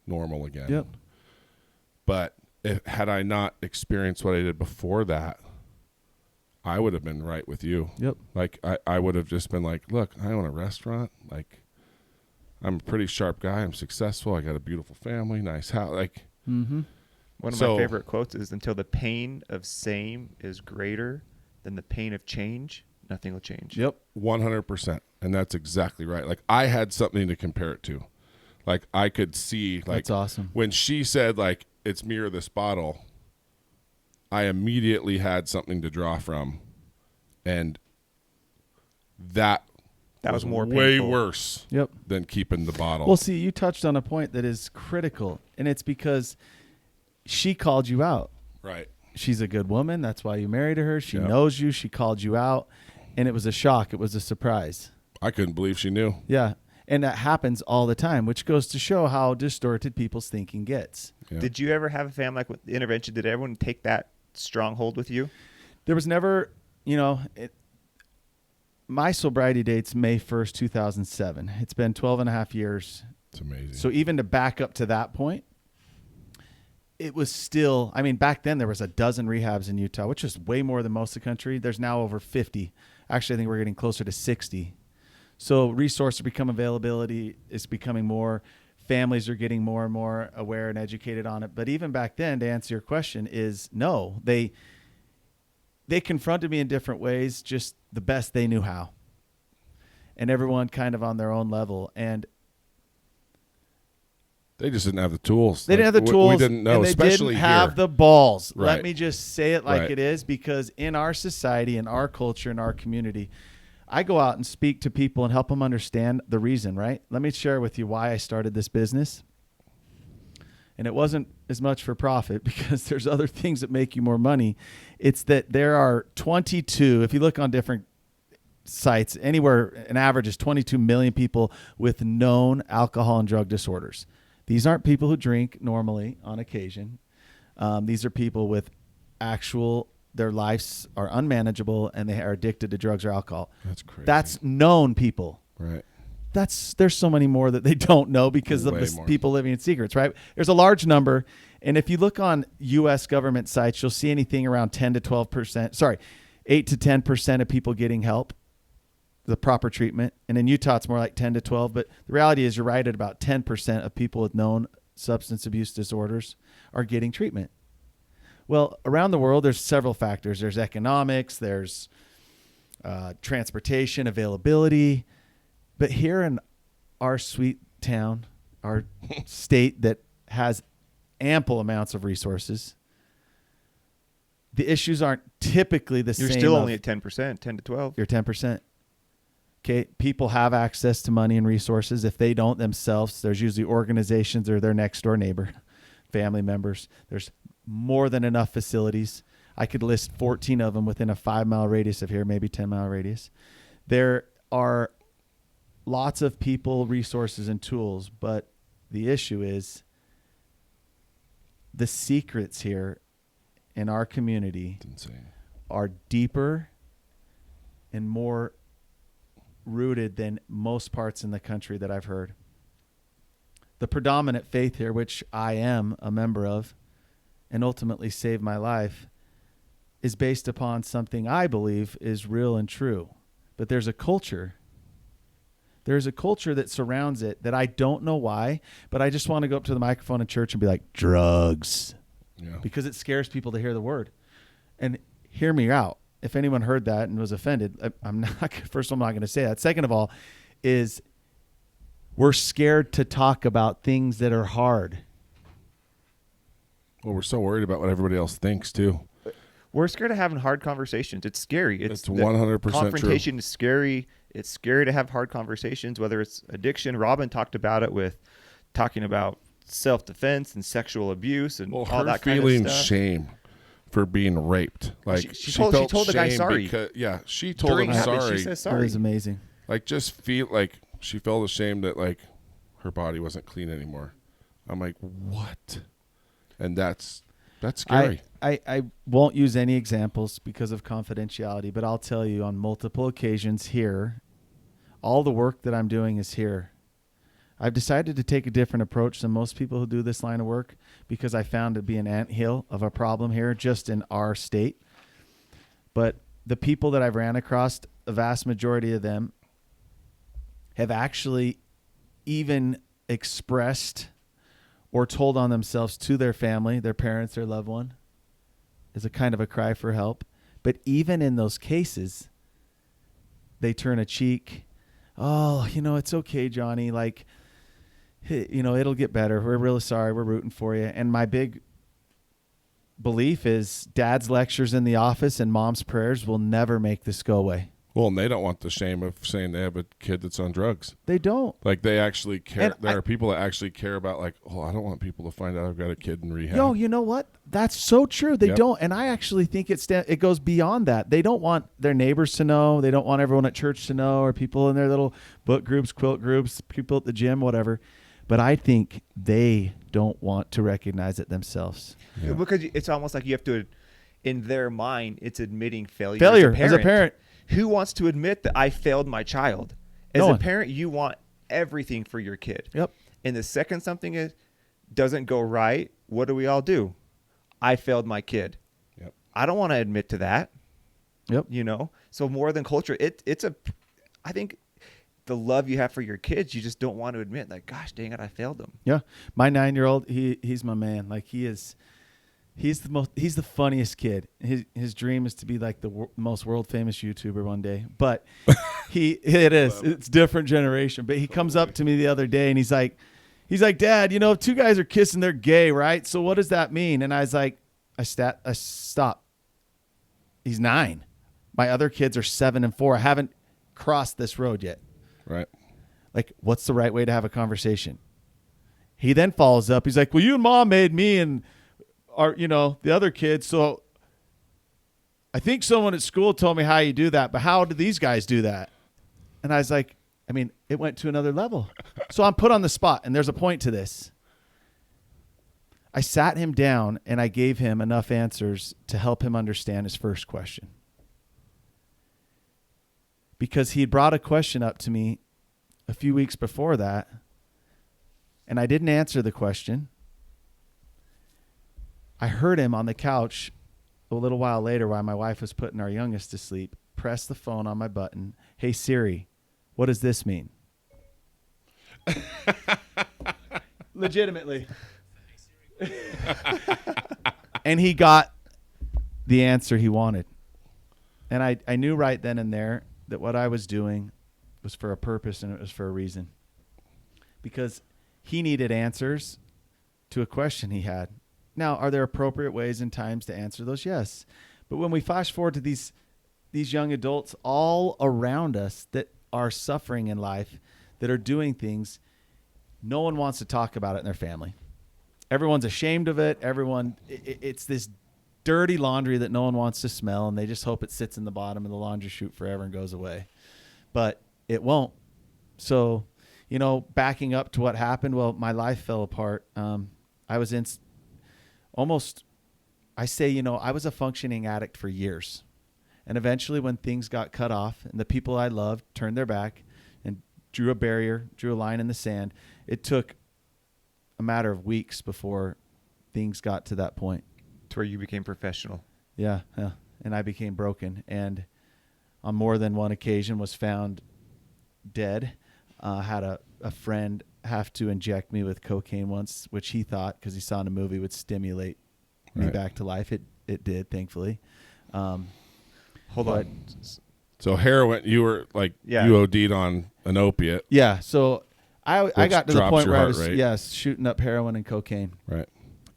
normal again. Yep. But had I not experienced what I did before that, I would have been right with you. Yep. Like I would have just been like, look, I own a restaurant. Like I'm a pretty sharp guy. I'm successful. I got a beautiful family, nice house. Like, mm-hmm. One of my favorite quotes is, until the pain of same is greater than the pain of change, nothing will change. Yep. 100%. And that's exactly right. Like I had something to compare it to. Like I could see, like, That's awesome. When she said like, it's me or this bottle, I immediately had something to draw from. And that was more way painful. worse Yep. than keeping the bottle. Well, see, you touched on a point that is critical, and it's because she called you out. Right. She's a good woman. That's why you married her. She Yep. knows you. She called you out, and it was a shock. It was a surprise. I couldn't believe she knew. Yeah. And that happens all the time, which goes to show how distorted people's thinking gets. Yeah. Did you ever have a family like with the intervention? Did everyone take that stronghold with you? There was never, my sobriety date's May 1st, 2007. It's been 12 and a half years. It's amazing. So even to back up to that point, it was still, I mean, back then there was a dozen rehabs in Utah, which is way more than most of the country. There's now over 50. Actually, I think we're getting closer to 60. So resource availability is becoming more. Families are getting more and more aware and educated on it. But even back then, to answer your question, is no. They confronted me in different ways, just the best they knew how. And everyone kind of on their own level. And they just didn't have the tools. They didn't have the tools. We didn't know, and they especially didn't have here. the balls. Right. Let me just say it like Right. it is, because in our society, in our culture, in our community, I go out and speak to people and help them understand the reason, right? Let me share with you why I started this business. And it wasn't as much for profit, because there's other things that make you more money. It's that there are 22, if you look on different sites, anywhere, an average is 22 million people with known alcohol and drug disorders. These aren't people who drink normally on occasion. These are people with actual, their lives are unmanageable and they are addicted to drugs or alcohol. That's crazy. That's known people. right. There's so many more that they don't know because of Way the more. people living in secrets, right? There's a large number. And if you look on U.S. government sites, you'll see anything around 8 to 10% of people getting help, the proper treatment. And in Utah, it's more like 10 to 12. But the reality is you're right at about 10% of people with known substance abuse disorders are getting treatment. Well, around the world, there's several factors. There's economics, there's transportation, availability. But here in our sweet town, our state that has ample amounts of resources, the issues aren't typically the same. You're still only at 10%, 10 to 12. You're 10%. Okay, people have access to money and resources. If they don't themselves, there's usually organizations or their next door neighbor, family members. There's more than enough facilities. I could list 14 of them within a 5-mile radius of here, maybe 10-mile radius. There are lots of people, resources, and tools, but the issue is the secrets here in our community It's insane. are deeper and more rooted than most parts in the country that I've heard. The predominant faith here, which I am a member of and ultimately saved my life, is based upon something I believe is real and true. But there's a culture. There's a culture that surrounds it that I don't know why, but I just want to go up to the microphone in church and be like, drugs. Yeah. Because it scares people to hear the word. And hear me out. If anyone heard that and was offended, I'm not. First of all, I'm not going to say that. Second of all, is we're scared to talk about things that are hard. Well, we're so worried about what everybody else thinks too. We're scared of having hard conversations. It's scary. It's 100% true. Confrontation is scary. It's scary to have hard conversations, whether it's addiction. Robin talked about it with talking about self-defense and sexual abuse and all that kind of feeling stuff. shame for being raped. Like She told the guy shame sorry. because, yeah, she told During him that, sorry. she says That sorry. was amazing. Like just feel like she felt ashamed that like her body wasn't clean anymore. I'm like, what? And that's scary. I won't use any examples because of confidentiality, but I'll tell you on multiple occasions here, all the work that I'm doing is here. I've decided to take a different approach than most people who do this line of work because I found it to be an anthill of a problem here just in our state. But the people that I've ran across, the vast majority of them have actually even expressed or told on themselves to their family, their parents, their loved one, as a kind of a cry for help. But even in those cases, they turn a cheek. Oh, it's okay, Johnny. Like, it'll get better. We're really sorry. We're rooting for you. And my big belief is dad's lectures in the office and mom's prayers will never make this go away. Well, and they don't want the shame of saying they have a kid that's on drugs. They don't. Like they actually care. And There are people that actually care about like, oh, I don't want people to find out I've got a kid in rehab. Yo, you know what? That's so true. They Yep. don't. And I actually think it goes beyond that. They don't want their neighbors to know. They don't want everyone at church to know, or people in their little book groups, quilt groups, people at the gym, whatever. But I think they don't want to recognize it themselves. Because it's almost like you have to, in their mind, it's admitting failure. Failure as a parent. who wants to admit that I failed my child? As No a one. parent, you want everything for your kid. Yep. And the second something doesn't go right, what do? I failed my kid. Yep. I don't want to admit to that. Yep. You know? So more than culture, I think the love you have for your kids, you just don't want to admit, like, gosh, dang it, I failed them. Yeah. My 9-year-old, he's my man. Like he's the funniest kid. His dream is to be like the most world famous YouTuber one day. But it's different generation. But he comes up to me the other day and he's like, Dad, you know, if two guys are kissing, they're gay, right? So what does that mean? And I was like, I stop. He's 9. My other kids are 7 and 4. I haven't crossed this road yet. Right. Like, what's the right way to have a conversation? He then follows up. He's like, well, you and Mom made me and the other kids. So I think someone at school told me how you do that, but how do these guys do that? And I was like, I mean, it went to another level. So I'm put on the spot, and there's a point to this. I sat him down and I gave him enough answers to help him understand his first question. Because he had brought a question up to me a few weeks before that, and I didn't answer the question. I heard him on the couch a little while later while my wife was putting our youngest to sleep, press the phone on my button. Hey, Siri, what does this mean? Legitimately. And he got the answer he wanted. And I knew right then and there that what I was doing was for a purpose and it was for a reason. Because he needed answers to a question he had. Now, are there appropriate ways and times to answer those? Yes. But when we flash forward to these young adults all around us that are suffering in life, that are doing things, no one wants to talk about it in their family. Everyone's ashamed of it. It's this dirty laundry that no one wants to smell, and they just hope it sits in the bottom of the laundry chute forever and goes away. But it won't. So, backing up to what happened, well, my life fell apart. I was in almost, I was a functioning addict for years. And eventually when things got cut off and the people I loved turned their back and drew a line in the sand, it took a matter of weeks before things got to that point. To where you became professional. Yeah. And I became broken. And on more than one occasion was found dead. Had a friend have to inject me with cocaine once, which he thought, because he saw in a movie, would stimulate me back to life. It did, thankfully. Hold on. So heroin, you were like, you OD'd on an opiate. Yeah. So I got to the point where I was, rate. shooting up heroin and cocaine. Right.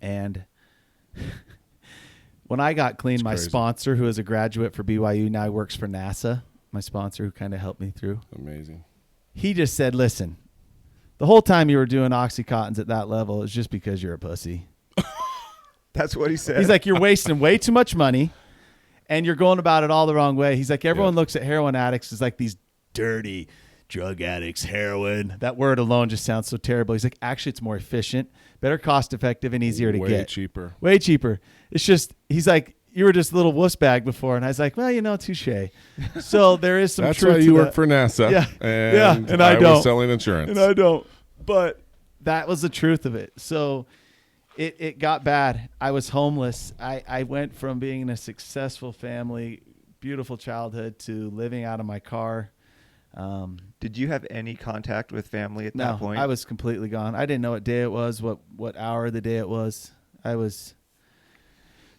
And when I got clean, my sponsor, who is a graduate for BYU, now he works for NASA, my sponsor who kind of helped me through. Amazing. He just said, listen, the whole time you were doing Oxycontins at that level is just because you're a pussy. That's what he said. He's like, you're wasting way too much money and you're going about it all the wrong way. He's like, everyone looks at heroin addicts as like these dirty drug addicts, heroin. That word alone just sounds so terrible. He's like, actually, it's more efficient, better cost effective, and easier to get. Way cheaper. It's just, he's like, you were just a little wuss bag before. And I was like, well, touche. So there is some That's truth why to you that. work for NASA. Yeah. And I don't. was selling insurance. And I don't. But that was the truth of it. So it got bad. I was homeless. I went from being in a successful family, beautiful childhood, to living out of my car. Did you have any contact with family at that point? I was completely gone. I didn't know what day it was, what hour of the day it was.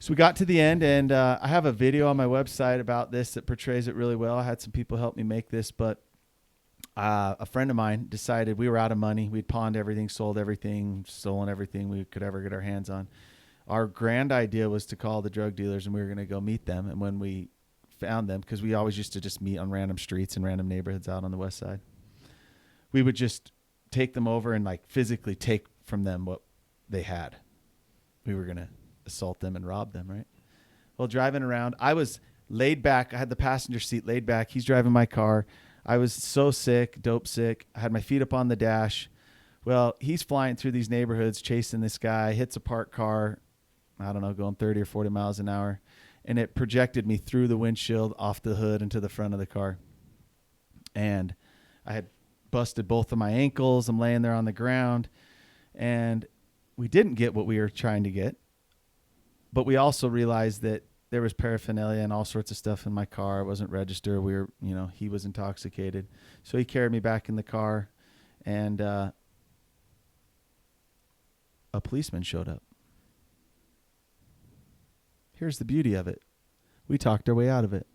So we got to the end, and I have a video on my website about this that portrays it really well. I had some people help me make this, but a friend of mine decided we were out of money. We'd pawned everything, sold everything, stolen everything we could ever get our hands on. Our grand idea was to call the drug dealers, and we were going to go meet them. And when we found them, because we always used to just meet on random streets and random neighborhoods out on the west side, we would just take them over and like physically take from them what they had. We were going to assault them and rob them, right? Well, driving around, I was laid back. I had the passenger seat laid back. He's driving my car. I was so sick, dope sick. I had my feet up on the dash. Well, he's flying through these neighborhoods chasing this guy, hits a parked car, I don't know, going 30 or 40 miles an hour. and it projected me through the windshield, off the hood, into the front of the car. And I had busted both of my ankles. I'm laying there on the ground, and we didn't get what we were trying to get. But we also realized that there was paraphernalia and all sorts of stuff in my car. It wasn't registered. He was intoxicated. So he carried me back in the car, and a policeman showed up. Here's the beauty of it. We talked our way out of it.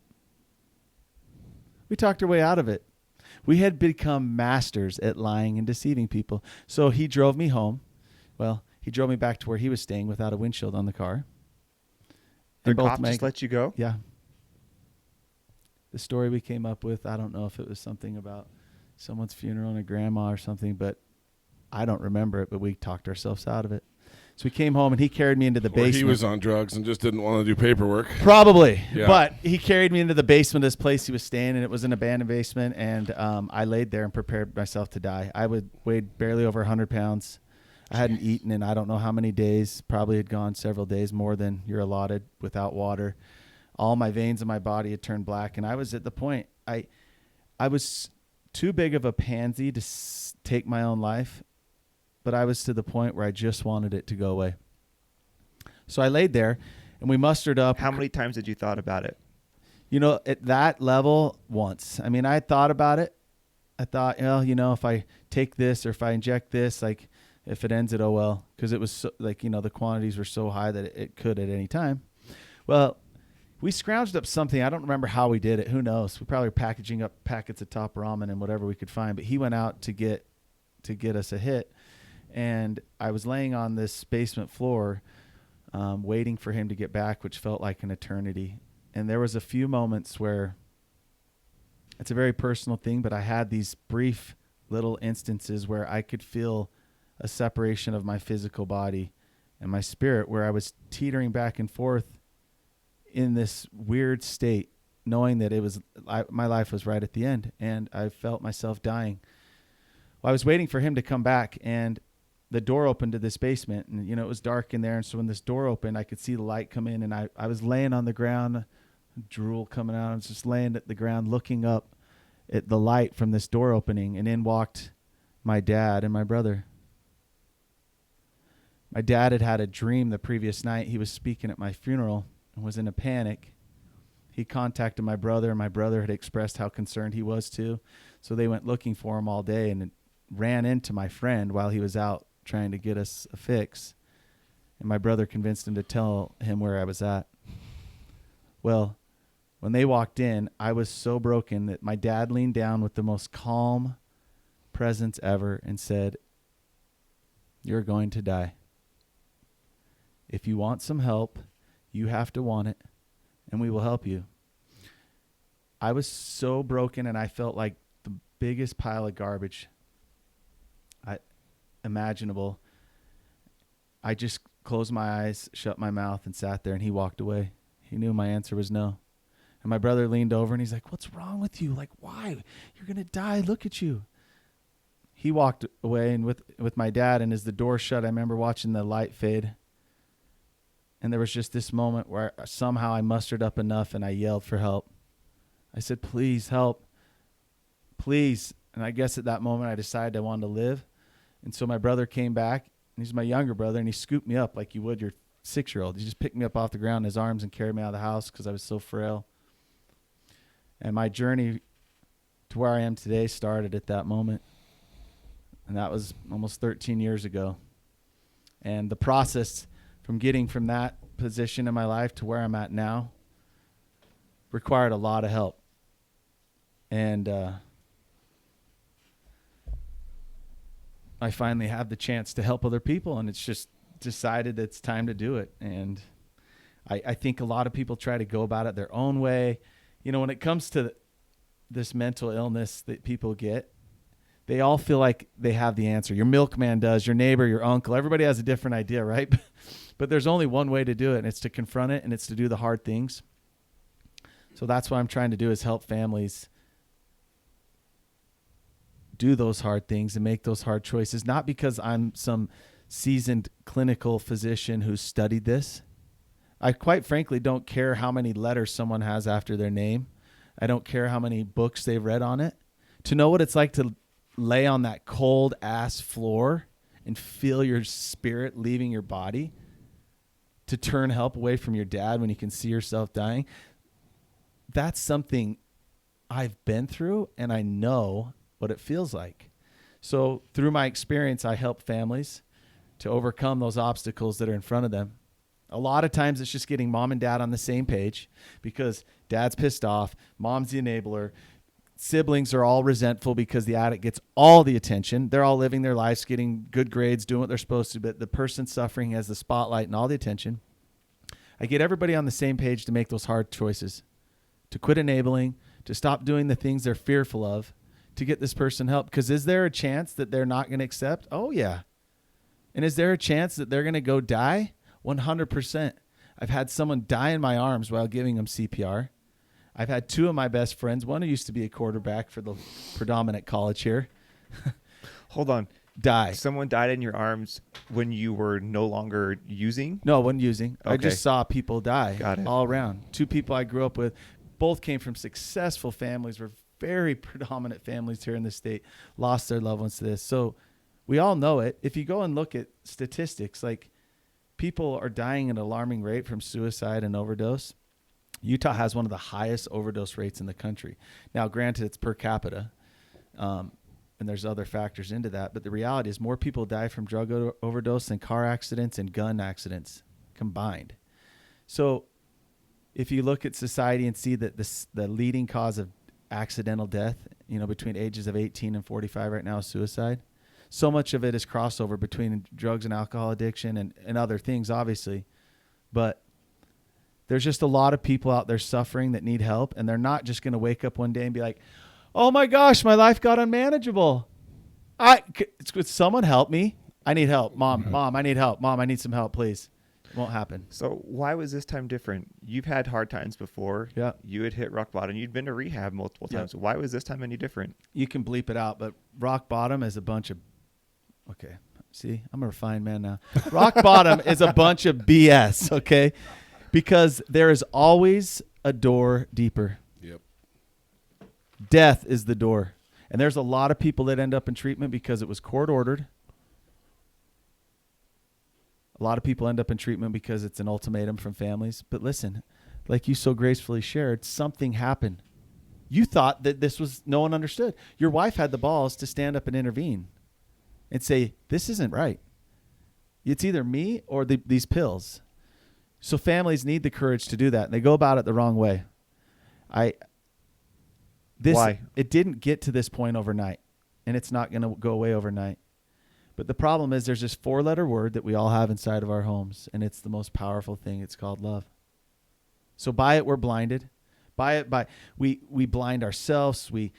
We had become masters at lying and deceiving people. So he drove me home. Well, he drove me back to where he was staying without a windshield on the car. The cop just let you go? Yeah. The story we came up with, I don't know if it was something about someone's funeral and a grandma or something, but I don't remember it, but we talked ourselves out of it. So we came home, and he carried me into the basement. He was on drugs and just didn't want to do paperwork. Probably. Yeah. But he carried me into the basement of this place he was staying in. It was an abandoned basement, and I laid there and prepared myself to die. I weighed barely over 100 pounds. I hadn't eaten in I don't know how many days. Probably had gone several days more than you're allotted without water. All my veins in my body had turned black, and I was at the point. I was too big of a pansy to take my own life, but I was to the point where I just wanted it to go away. So I laid there, and we mustered up. How many times did you thought about it? At that level, once. I mean, I thought about it. I thought, if I take this or if I inject this, like, if it ends it, oh well, because it was so, the quantities were so high that it could at any time. Well, we scrounged up something. I don't remember how we did it. Who knows? We probably were packaging up packets of Top Ramen and whatever we could find. But he went out to get us a hit, and I was laying on this basement floor, waiting for him to get back, which felt like an eternity. And there was a few moments where it's a very personal thing, but I had these brief little instances where I could feel a separation of my physical body and my spirit, where I was teetering back and forth in this weird state, knowing that my life was right at the end, and I felt myself dying. Well, I was waiting for him to come back, and the door opened to this basement, and it was dark in there. And so when this door opened, I could see the light come in, and I was laying on the ground, drool coming out. I was just laying at the ground, looking up at the light from this door opening, and in walked my dad and my brother. My dad had had a dream the previous night. He was speaking at my funeral and was in a panic. He contacted my brother, and my brother had expressed how concerned he was too. So they went looking for him all day, and ran into my friend while he was out trying to get us a fix. And my brother convinced him to tell him where I was at. Well, when they walked in, I was so broken that my dad leaned down with the most calm presence ever and said, "You're going to die. If you want some help, you have to want it, and we will help you." I was so broken, and I felt like the biggest pile of garbage imaginable. I just closed my eyes, shut my mouth, and sat there, and he walked away. He knew my answer was no. And my brother leaned over, and he's like, "What's wrong with you? Like, why? You're going to die. Look at you." He walked away, and with my dad, and as the door shut, I remember watching the light fade. And there was just this moment where somehow I mustered up enough, and I yelled for help. I said, "Please help, please." And I guess at that moment I decided I wanted to live. And so my brother came back, and he's my younger brother, and he scooped me up like you would your 6-year-old. He just picked me up off the ground in his arms and carried me out of the house because I was so frail. And my journey to where I am today started at that moment. And that was almost 13 years ago. And the process from getting from that position in my life to where I'm at now required a lot of help. And I finally have the chance to help other people, and it's just decided it's time to do it. And I think a lot of people try to go about it their own way. When it comes to this mental illness that people get, they all feel like they have the answer. Your milkman does, your neighbor, your uncle. Everybody has a different idea, right? But there's only one way to do it, and it's to confront it, and it's to do the hard things. So that's what I'm trying to do, is help families do those hard things and make those hard choices, not because I'm some seasoned clinical physician who's studied this. I quite frankly don't care how many letters someone has after their name. I don't care how many books they've read on it. To know what it's like to lay on that cold ass floor and feel your spirit leaving your body, to turn help away from your dad when you can see yourself dying, that's something I've been through, and I know what it feels like. So through my experience, I help families to overcome those obstacles that are in front of them. A lot of times it's just getting mom and dad on the same page, because dad's pissed off, mom's the enabler, siblings are all resentful because the addict gets all the attention. They're all living their lives, getting good grades, doing what they're supposed to, but the person suffering has the spotlight and all the attention. I get everybody on the same page to make those hard choices, to quit enabling, to stop doing the things they're fearful of, to get this person help. Because is there a chance that they're not going to accept? Oh, yeah. And is there a chance that they're going to go die? 100%. I've had someone die in my arms while giving them CPR. I've had two of my best friends, one who used to be a quarterback for the predominant college here. Hold on. Die. Someone died in your arms when you were no longer using? No, wasn't using. Okay. I just saw people die. Got it. All around. Two people I grew up with, both came from successful families, were very predominant families here in the state, lost their loved ones to this. So we all know it. If you go and look at statistics, like people are dying at an alarming rate from suicide and overdose. Utah has one of the highest overdose rates in the country. Now, granted, it's per capita, and there's other factors into that. But the reality is more people die from drug overdose than car accidents and gun accidents combined. So if you look at society and see that the leading cause of accidental death, between ages of 18 and 45 right now is suicide. So much of it is crossover between drugs and alcohol addiction and other things, obviously. But there's just a lot of people out there suffering that need help, and they're not just going to wake up one day and be like, oh my gosh, my life got unmanageable. Could someone help me? I need help. Mom, I need help. Mom, I need some help, please. It won't happen. So why was this time different? You've had hard times before. Yeah. You had hit rock bottom. You'd been to rehab multiple times. Yeah. Why was this time any different? You can bleep it out, but rock bottom is a bunch of... Okay. See, I'm a refined man now. Rock bottom is a bunch of BS, okay? Because there is always a door deeper. Yep. Death is the door. And there's a lot of people that end up in treatment because it was court ordered. A lot of people end up in treatment because it's an ultimatum from families. But listen, like you so gracefully shared, something happened. You thought that this was, no one understood. Your wife had the balls to stand up and intervene and say, this isn't right. It's either me or these pills. So families need the courage to do that, and they go about it the wrong way. Why? It didn't get to this point overnight, and it's not going to go away overnight. But the problem is there's this 4-letter word that we all have inside of our homes, and it's the most powerful thing. It's called love. So by it, we're blinded. We blind ourselves. We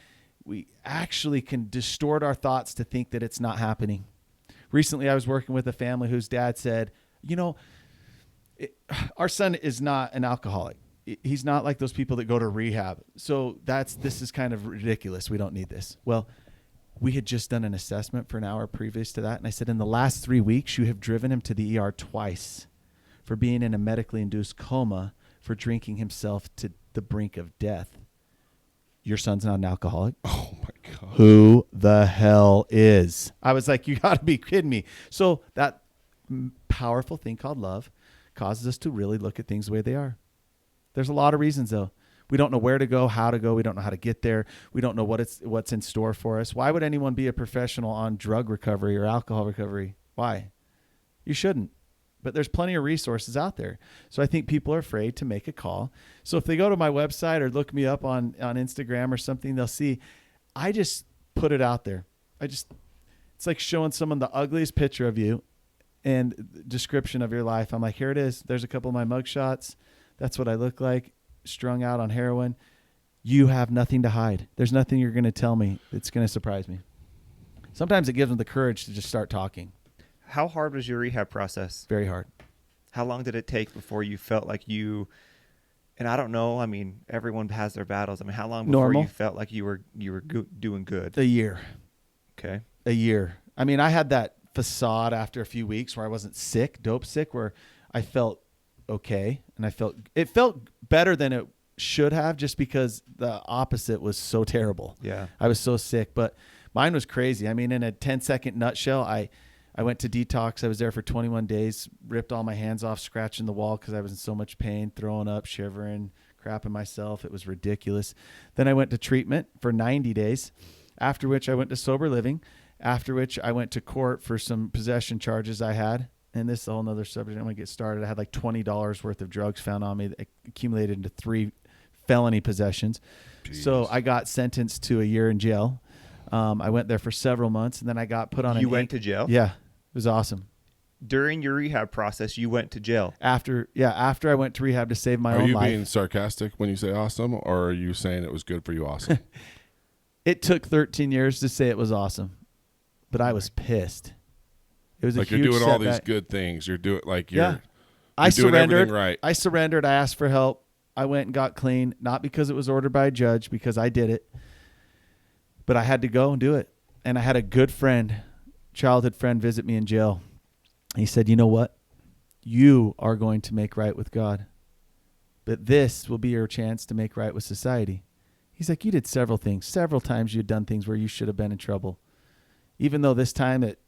actually can distort our thoughts to think that it's not happening. Recently, I was working with a family whose dad said, our son is not an alcoholic. He's not like those people that go to rehab. So this is kind of ridiculous. We don't need this. Well, we had just done an assessment for an hour previous to that. And I said, in the last 3 weeks, you have driven him to the ER twice for being in a medically induced coma, for drinking himself to the brink of death. Your son's not an alcoholic. Oh my God. Who the hell is? I was like, you got to be kidding me. So that powerful thing called love causes us to really look at things the way they are. There's a lot of reasons, though. We don't know where to go, how to go. We don't know how to get there. We don't know what's in store for us. Why would anyone be a professional on drug recovery or alcohol recovery? Why? You shouldn't. But there's plenty of resources out there. So I think people are afraid to make a call. So if they go to my website or look me up on Instagram or something, they'll see I just put it out there. It's like showing someone the ugliest picture of you and description of your life. I'm like, here it is. There's a couple of my mug shots. That's what I look like, strung out on heroin. You have nothing to hide. There's nothing you're going to tell me that's going to surprise me. Sometimes it gives them the courage to just start talking. How hard was your rehab process? Very hard. How long did it take before you felt like you, and I don't know, I mean, everyone has their battles. I mean, how long before you felt like you were doing good? A year. Okay. A year. I mean, I had that facade after a few weeks where I wasn't sick, dope sick, where I felt okay, and it felt better than it should have, just because the opposite was so terrible. Yeah. I was so sick, but mine was crazy. I mean, in a 10-second nutshell, I went to detox. I was there for 21 days, ripped all my hands off, scratching the wall because I was in so much pain, throwing up, shivering, crapping myself. It was ridiculous. Then I went to treatment for 90 days, after which I went to sober living, after which I went to court for some possession charges I had. And this is a whole nother subject. I'm going to get started. I had like $20 worth of drugs found on me that accumulated into 3 felony possessions. Jeez. So I got sentenced to a year in jail. I went there for several months, and then I got put on You went to jail? Yeah. It was awesome. During your rehab process, you went to jail. After I went to rehab to save my Are own you life. being sarcastic when you say awesome, or are you saying it was good for you awesome? It took 13 years to say it was awesome, but I was pissed. It was like a huge you're doing all these setback. good things. You're doing like you're, Yeah. you're doing everything right. I surrendered. I asked for help. I went and got clean, not because it was ordered by a judge, because I did it. But I had to go and do it. And I had a good friend, childhood friend, visit me in jail. He said, "You know what? You are going to make right with God. But this will be your chance to make right with society." He's like, "You did several things. Several times you'd done things where you should have been in trouble. Even though this time it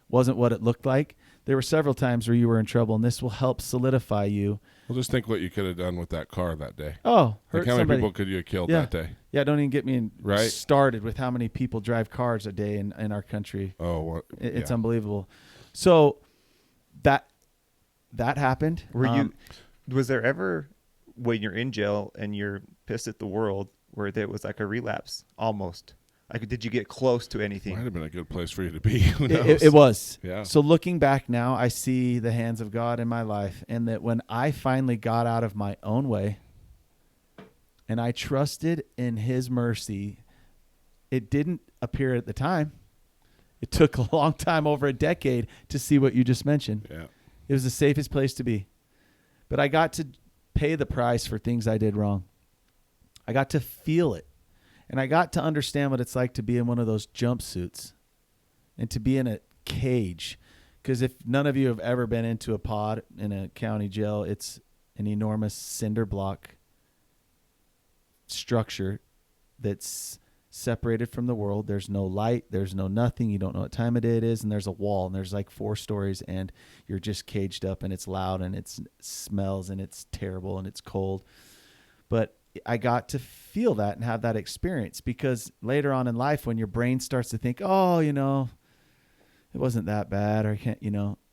wasn't what it looked like, there were several times where you were in trouble, and this will help solidify you." Well, just think what you could have done with that car that day. Oh, Like hurt how many somebody. people could you have killed Yeah. that day? Yeah, don't even get me Right. started with how many people drive cars a day in our country. Oh, what? It's yeah. unbelievable. So that happened. Was there ever, when you're in jail and you're pissed at the world, where there was like a relapse almost? Like, did you get close to anything? Might have been a good place for you to be. Who knows? It was. Yeah. So looking back now, I see the hands of God in my life, and that when I finally got out of my own way and I trusted in His mercy, it didn't appear at the time. It took a long time, over a decade, to see what you just mentioned. Yeah. It was the safest place to be. But I got to pay the price for things I did wrong. I got to feel it. And I got to understand what it's like to be in one of those jumpsuits and to be in a cage. Because if none of you have ever been into a pod in a county jail, it's an enormous cinder block structure that's separated from the world. There's no light. There's no nothing. You don't know what time of day it is. And there's a wall. And there's like 4 stories. And you're just caged up. And it's loud. And it smells. And it's terrible. And it's cold. But I got to feel that and have that experience, because later on in life, when your brain starts to think, oh, it wasn't that bad, or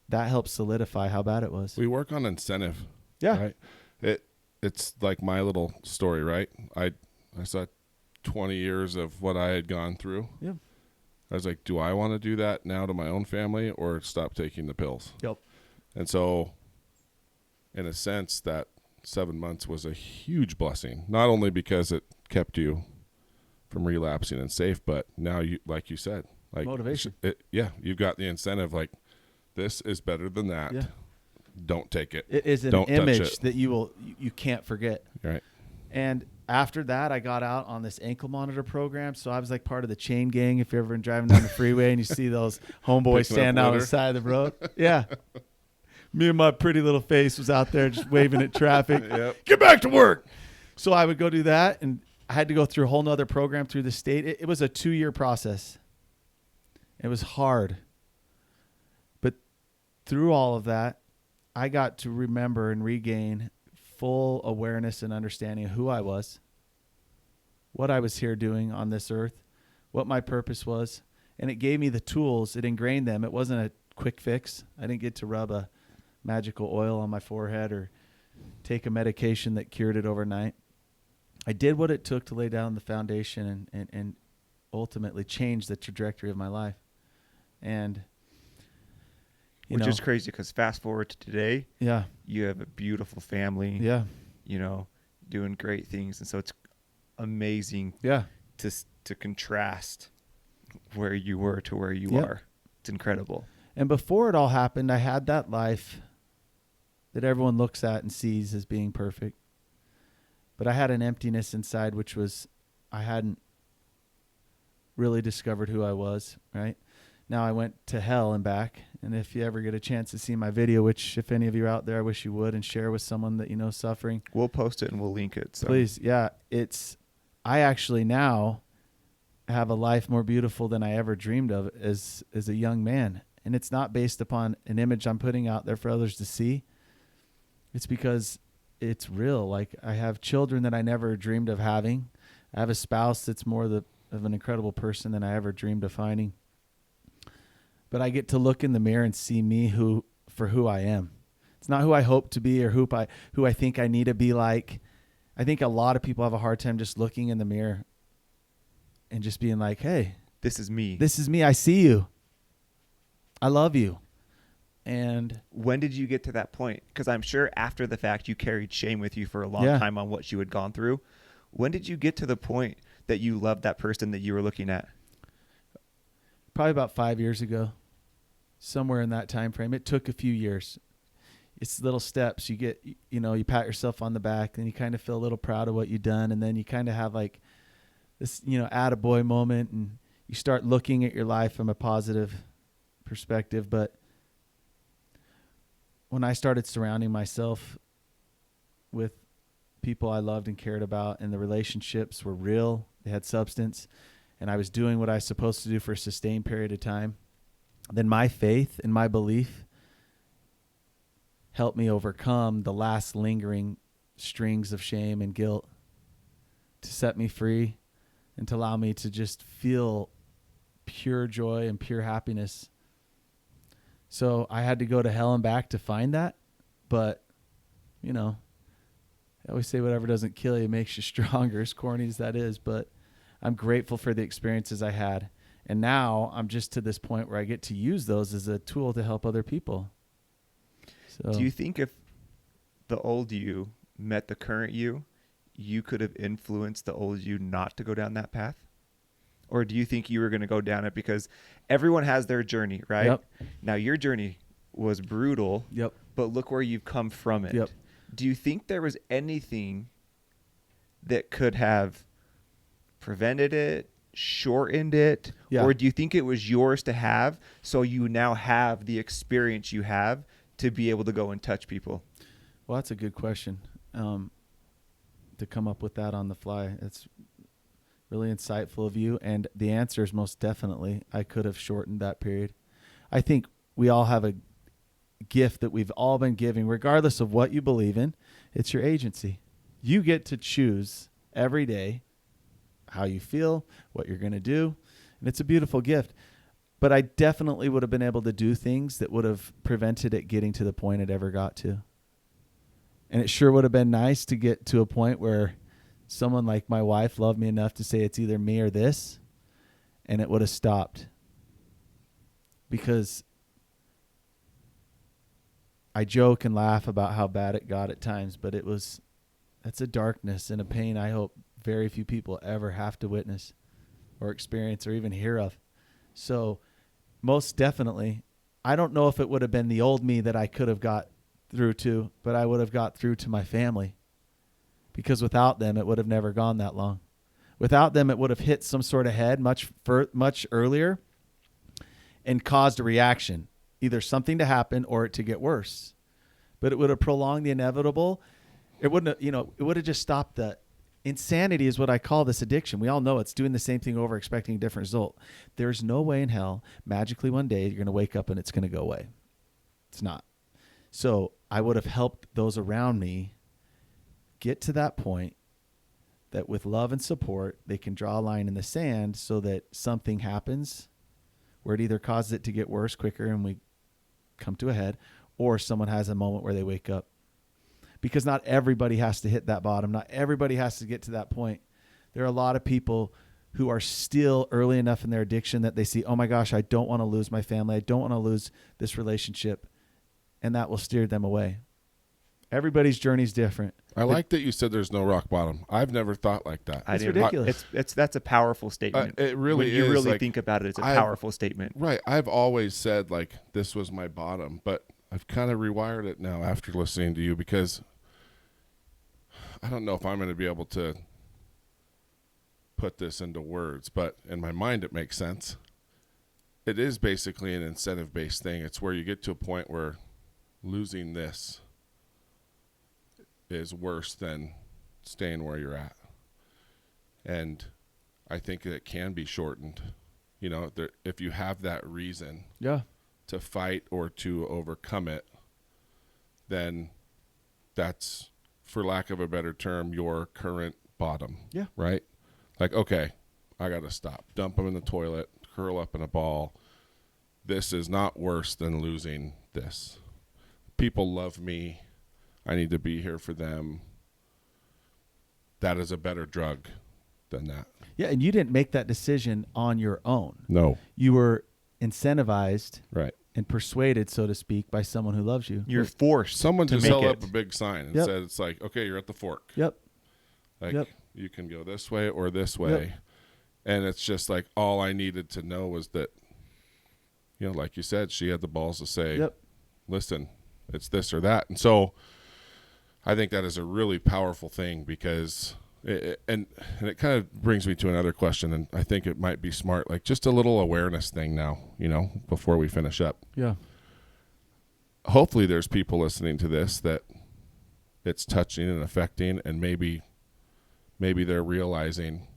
that helps solidify how bad it was. We work on incentive. Yeah. Right? It's like my little story, right? I saw 20 years of what I had gone through. Yeah. I was like, do I want to do that now to my own family, or stop taking the pills? Yep. And so, in a sense, that 7 months was a huge blessing, not only because it kept you from relapsing and safe, but now you, like you said, like motivation. You've got the incentive, like, this is better than that. Yeah. Don't take it. It is an Don't touch image it. that you can't forget. Right. And after that, I got out on this ankle monitor program. So I was like part of the chain gang. If you've ever been driving down the freeway and you see those homeboys Picking up standing out on litter. the side of the road. Yeah. Me and my pretty little face was out there just waving at traffic. Yep. Get back to work. So I would go do that, and I had to go through a whole nother program through the state. It was a 2-year process. It was hard. But through all of that, I got to remember and regain full awareness and understanding of who I was, what I was here doing on this earth, what my purpose was. And it gave me the tools. It ingrained them. It wasn't a quick fix. I didn't get to rub a magical oil on my forehead or take a medication that cured it overnight. I did what it took to lay down the foundation and ultimately change the trajectory of my life. And Which is crazy, because fast forward to today, yeah, you have a beautiful family, yeah, doing great things. And so it's amazing yeah. to contrast where you were to where you are. It's incredible. And before it all happened, I had that life that everyone looks at and sees as being perfect. But I had an emptiness inside, which was I hadn't really discovered who I was, right? Now I went to hell and back And if you ever get a chance to see my video, which if any of you are out there, I wish you would, and share with someone that you know suffering. We'll post it and we'll link it. So. Please. Yeah. I actually now have a life more beautiful than I ever dreamed of as a young man. And it's not based upon an image I'm putting out there for others to see. It's because it's real. Like, I have children that I never dreamed of having. I have a spouse that's more of an incredible person than I ever dreamed of finding. But I get to look in the mirror and see me for who I am. It's not who I hope to be or who I think I need to be like. I think a lot of people have a hard time just looking in the mirror and just being like, hey, this is me. This is me. I see you. I love you. And when did you get to that point? Because I'm sure after the fact you carried shame with you for a long time on what you had gone through. When did you get to the point that you loved that person that you were looking at? Probably about 5 years ago, somewhere in that time frame. It took a few years. It's little steps. You get, you pat yourself on the back and you kind of feel a little proud of what you've done. And then you kind of have like this, attaboy moment, and you start looking at your life from a positive perspective. But when I started surrounding myself with people I loved and cared about, and the relationships were real, they had substance, and I was doing what I was supposed to do for a sustained period of time, then my faith and my belief helped me overcome the last lingering strings of shame and guilt, to set me free and to allow me to just feel pure joy and pure happiness. So I had to go to hell and back to find that. But, I always say whatever doesn't kill you makes you stronger, as corny as that is. But I'm grateful for the experiences I had. And now I'm just to this point where I get to use those as a tool to help other people. So, do you think if the old you met the current you could have influenced the old you not to go down that path? Or do you think you were going to go down it because everyone has their journey, right? Yep. Now, your journey was brutal, Yep. but look where you've come from it. Yep. Do you think there was anything that could have prevented it, shortened it, or do you think it was yours to have, so you now have the experience you have to be able to go and touch people? Well, that's a good question. To come up with that on the fly, it's really insightful of you. And the answer is most definitely I could have shortened that period. I think we all have a gift that we've all been giving, regardless of what you believe in. It's your agency. You get to choose every day how you feel, what you're going to do. And it's a beautiful gift. But I definitely would have been able to do things that would have prevented it getting to the point it ever got to. And it sure would have been nice to get to a point where someone like my wife loved me enough to say it's either me or this, and it would have stopped. Because I joke and laugh about how bad it got at times, but that's a darkness and a pain I hope very few people ever have to witness or experience or even hear of. So most definitely, I don't know if it would have been the old me that I could have got through to, but I would have got through to my family, because without them, it would have never gone that long. Without them, it would have hit some sort of head much earlier and caused a reaction, either something to happen or it to get worse. But it would have prolonged the inevitable. It wouldn't have, it would have just stopped the insanity is what I call this addiction. We all know it's doing the same thing over, expecting a different result. There's no way in hell, magically one day, you're going to wake up and it's going to go away. It's not. So I would have helped those around me get to that point that with love and support, they can draw a line in the sand so that something happens where it either causes it to get worse quicker and we come to a head, or someone has a moment where they wake up. Because not everybody has to hit that bottom. Not everybody has to get to that point. There are a lot of people who are still early enough in their addiction that they see, oh my gosh, I don't want to lose my family. I don't want to lose this relationship. And that will steer them away. Everybody's journey is different. I like that you said there's no rock bottom. I've never thought like that. It's ridiculous. That's a powerful statement. It really when you is. really like, think about it, it's a powerful statement. Right. I've always said like this was my bottom, but I've kind of rewired it now after listening to you, because I don't know if I'm going to be able to put this into words, but in my mind it makes sense. it is basically an incentive-based thing. It's where you get to a point where losing this is worse than staying where you're at. And I think it can be shortened. If you have that reason to fight or to overcome it, then that's, for lack of a better term, your current bottom. Yeah. Right? Like, okay, I got to stop. Dump them in the toilet, curl up in a ball. This is not worse than losing this. People love me. I need to be here for them. That is a better drug than that. Yeah, and you didn't make that decision on your own. No. You were incentivized Right. and persuaded, so to speak, by someone who loves you. You're forced. Someone to just make held it. up a big sign and Yep. said, it's like, okay, you're at the fork. Yep. Like, Yep. you can go this way or this way. Yep. And it's just like, all I needed to know was that, like you said, she had the balls to say, Yep. listen, it's this or that. And so I think that is a really powerful thing, because it kind of brings me to another question, and I think it might be smart, like just a little awareness thing now, before we finish up. Yeah. Hopefully there's people listening to this that it's touching and affecting, and maybe they're realizing,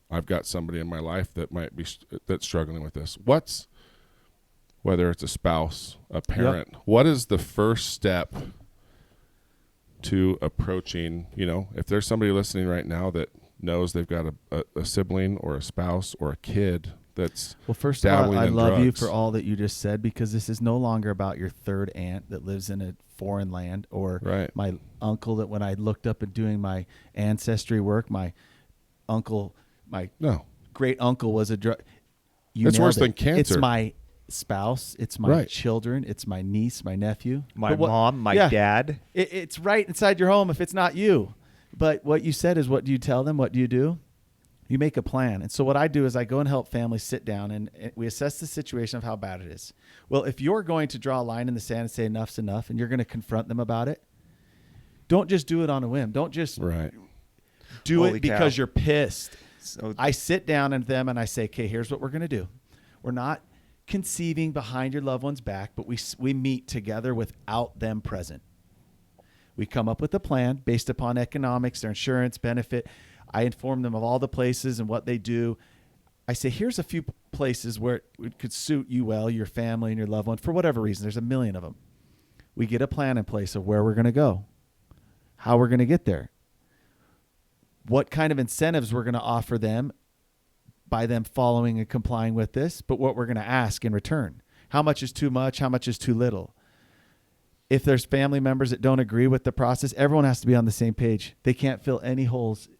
I've got somebody in my life that might be that's struggling with this. Whether it's a spouse, a parent, what is the first step to approaching, if there's somebody listening right now that knows they've got a sibling or a spouse or a kid that's Well, first of all, dabbling I in love you drugs. for all that you just said, because this is no longer about your third aunt that lives in a foreign land, or Right. my uncle that, when I looked up and doing my ancestry work, my No. great uncle was a drug. It's worse than It's cancer. my spouse. It's my Right. children. It's my niece, my nephew. My But what- mom, my Yeah. dad. It's right inside your home if it's not you. But what you said is, what do you tell them? What do you do? You make a plan. And so what I do is I go and help families sit down, and we assess the situation of how bad it is. Well, if you're going to draw a line in the sand and say enough's enough, and you're going to confront them about it, don't just do it on a whim. Don't just Right. do Holy it because cow. you're pissed. So I sit down with them and I say, okay, here's what we're going to do. We're not conceiving behind your loved one's back, but we meet together without them present. We come up with a plan based upon economics, their insurance, benefit. I inform them of all the places and what they do. I say, here's a few places where it could suit you well, your family and your loved one, for whatever reason. There's a million of them. We get a plan in place of where we're going to go, how we're going to get there, what kind of incentives we're going to offer them by them following and complying with this, but what we're going to ask in return. How much is too much? How much is too little? If there's family members that don't agree with the process, everyone has to be on the same page. They can't fill any holes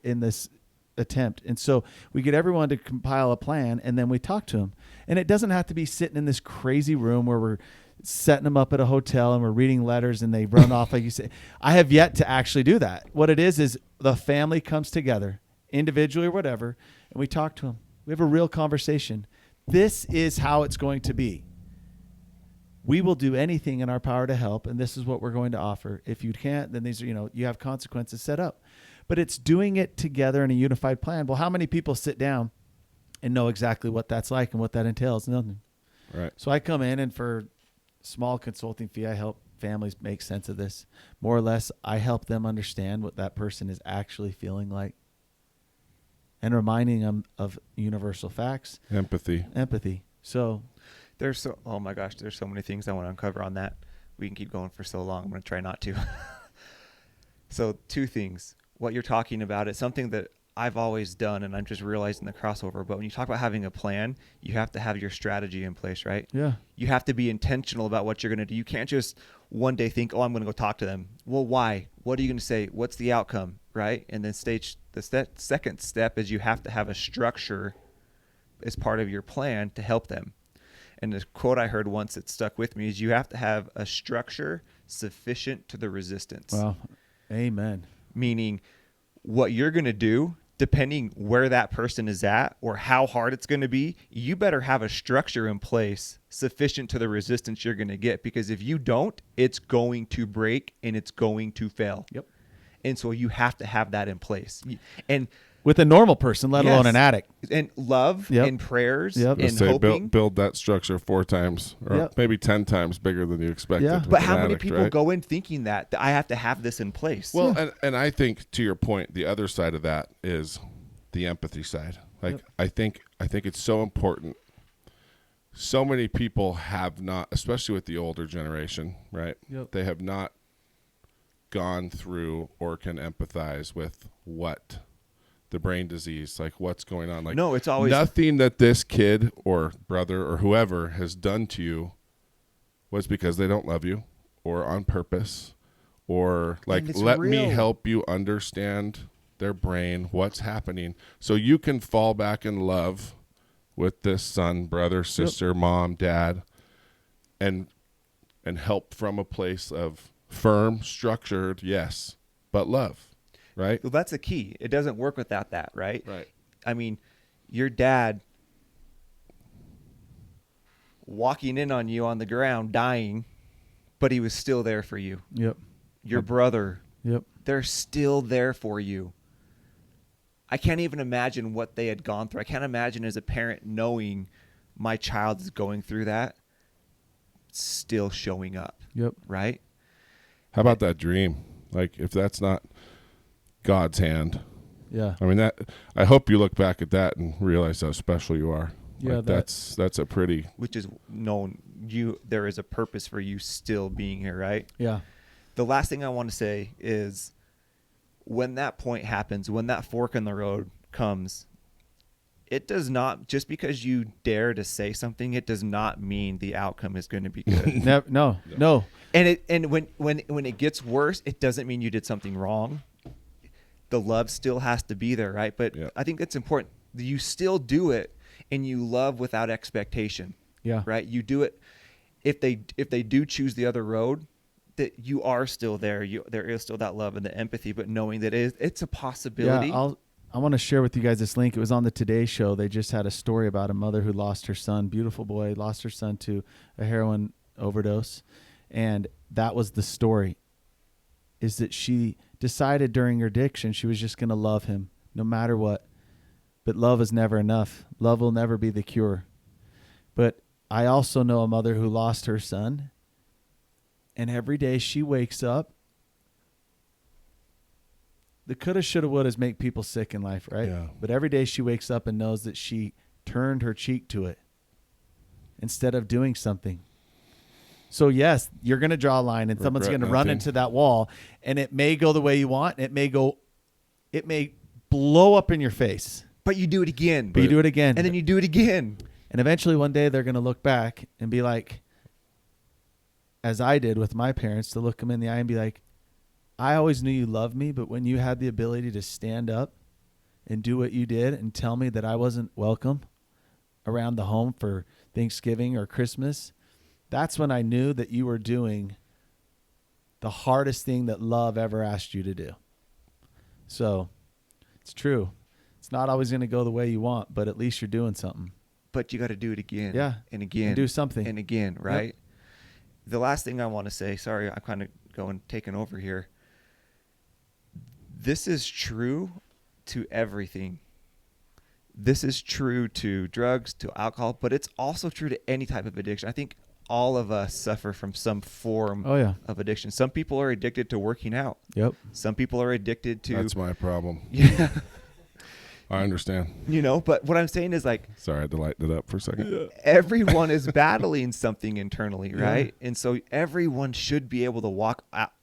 in this attempt. And so we get everyone to compile a plan, and then we talk to them. And it doesn't have to be sitting in this crazy room where we're setting them up at a hotel and we're reading letters and they run off like you say. I have yet to actually do that. What it is the family comes together, individually or whatever, and we talk to them. We have a real conversation. This is how it's going to be. We will do anything in our power to help, and this is what we're going to offer. If you can't, then these are, you have consequences set up. But it's doing it together in a unified plan. Well, how many people sit down and know exactly what that's like and what that entails? Nothing. Right. So I come in, and for small consulting fee, I help families make sense of this. More or less, I help them understand what that person is actually feeling like, and reminding them of universal facts. Empathy. So oh my gosh, there's so many things I want to uncover on that. We can keep going for so long. I'm going to try not to. So 2 things. What you're talking about is something that I've always done, and I'm just realizing the crossover. But when you talk about having a plan, you have to have your strategy in place, right? yeah. You have to be intentional about what you're going to do. You can't just one day think, oh, I'm going to go talk to them. Well, why? What are you going to say? What's the outcome, right? And then the second step is you have to have a structure as part of your plan to help them. And the quote I heard once that stuck with me is, you have to have a structure sufficient to the resistance. Well, amen. Meaning what you're going to do, depending where that person is at or how hard it's going to be, you better have a structure in place sufficient to the resistance you're going to get. Because if you don't, it's going to break and it's going to fail. Yep. And so you have to have that in place. And with a normal person, let alone an addict. And love Yep. and prayers Yep. and hoping. Build that structure 4 times or Yep. maybe 10 times bigger than you expected. Yeah. with But an how many addict, people right? go in thinking that I have to have this in place? Well, and I think to your point, the other side of that is the empathy side. Like I think it's so important. So many people have not, especially with the older generation, right? Yep. They have not gone through or can empathize with what the brain disease, like what's going on. Like No, it's always nothing that this kid or brother or whoever has done to you was because they don't love you or on purpose or like it's let me real. help you understand their brain, what's happening, so you can fall back in love with this son, brother, sister, mom, dad, and help from a place of firm, structured, yes, but love, right? Well, that's the key. It doesn't work without that, right? Right. I mean, your dad walking in on you on the ground dying, but he was still there for you. Yep. Your brother, Yep. they're still there for you. I can't even imagine what they had gone through. I can't imagine as a parent knowing my child is going through that, still showing up, Yep. right? How about that dream? Like if that's not God's hand, Yeah. I mean that. I hope you look back at that and realize how special you are. Yeah, Like, that's a pretty. Which is known. There is a purpose for you still being here, right? Yeah. The last thing I want to say is when that point happens, when that fork in the road comes, it does not, just because you dare to say something, it does not mean the outcome is going to be good. No. And when it gets worse, it doesn't mean you did something wrong. The love still has to be there, right? But Yeah. I think it's important. You still do it, and you love without expectation. Yeah. Right? You do it if they do choose the other road, that you are still there. There is still that love and the empathy, but knowing that it's a possibility. Yeah, I want to share with you guys this link. It was on the Today Show. They just had a story about a mother who lost her son, beautiful boy, lost her son to a heroin overdose. And that was the story, is that she decided during her addiction she was just going to love him no matter what. But love is never enough. Love will never be the cure. But I also know a mother who lost her son, and every day she wakes up. The coulda, shoulda, wouldas make people sick in life, right? Yeah. But every day she wakes up and knows that she turned her cheek to it instead of doing something. So yes, you're going to draw a line and someone's going to run into that wall, and it may go the way you want. It may blow up in your face. But you do it again. But you do it again. And then you do it again. And eventually one day they're going to look back and be like, as I did with my parents, to look them in the eye and be like, I always knew you loved me, but when you had the ability to stand up and do what you did and tell me that I wasn't welcome around the home for Thanksgiving or Christmas, that's when I knew that you were doing the hardest thing that love ever asked you to do. So it's true. It's not always going to go the way you want, but at least you're doing something. But you got to do it again. Yeah. And again. And do something. And again, right? Yep. The last thing I want to say, sorry, I'm kind of taking over here. This is true to everything. This is true to drugs, to alcohol, but it's also true to any type of addiction. I think all of us suffer from some form of addiction. Some people are addicted to working out. Yep. Some people are addicted to... That's my problem. Yeah. I understand. But what I'm saying is like... Sorry, I had to lighten it up for a second. Everyone is battling something internally, right? Yeah. And so everyone should be able to walk out,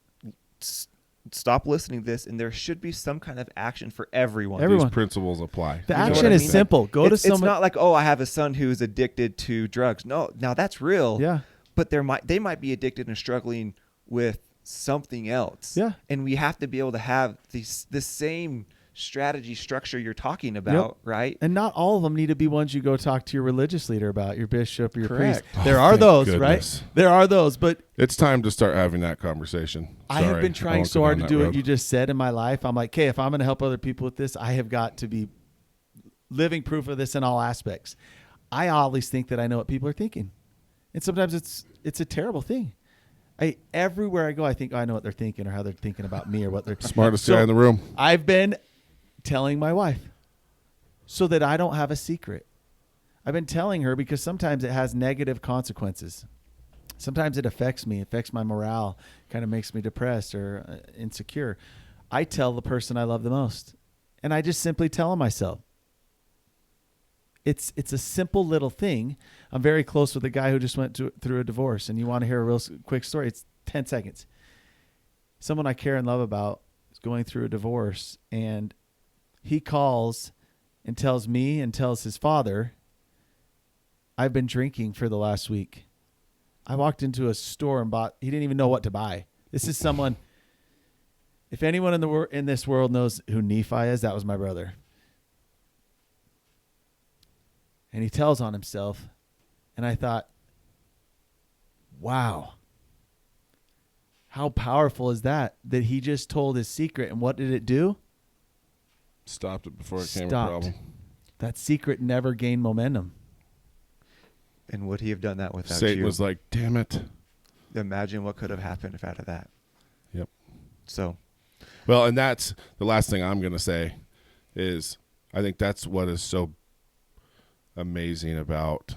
stop listening to this, and there should be some kind of action for everyone. These principles apply. The action is simple. Go to someone. It's not like, oh, I have a son who's addicted to drugs. No, now that's real. Yeah. But they might be addicted and struggling with something else. Yeah. And we have to be able to have the same strategy structure you're talking about, right? And not all of them need to be ones you go talk to your religious leader about, your bishop or your priest. Correct. There are those, goodness. right? There are those, but it's time to start having that conversation. I have been trying so hard to do what you just said in my life. I'm like, okay, if I'm going to help other people with this, I have got to be living proof of this in all aspects. I always think that I know what people are thinking, and sometimes it's a terrible thing. Everywhere I go, I think, I know what they're thinking or how they're thinking about me or what they're smartest guy in the room. I've been telling my wife, so that I don't have a secret. I've been telling her because sometimes it has negative consequences. Sometimes it affects me, affects my morale, kind of makes me depressed or insecure. I tell the person I love the most, and I just simply tell myself. It's a simple little thing. I'm very close with a guy who just went through a divorce, and you want to hear a real quick story? It's 10 seconds. Someone I care and love about is going through a divorce, and he calls and tells me and tells his father, I've been drinking for the last week. I walked into a store and bought, he didn't even know what to buy. This is someone, if anyone in this world knows who Nephi is, that was my brother. And he tells on himself, and I thought, wow, how powerful is that he just told his secret, and what did it do? Stopped it before it became a Stopped. problem. That secret never gained momentum. And would he have done that without Satan you? was like, damn it. Imagine what could have happened if out of that. Yep. So, Well, and that's the last thing I'm going to say is I think that's what is so amazing about,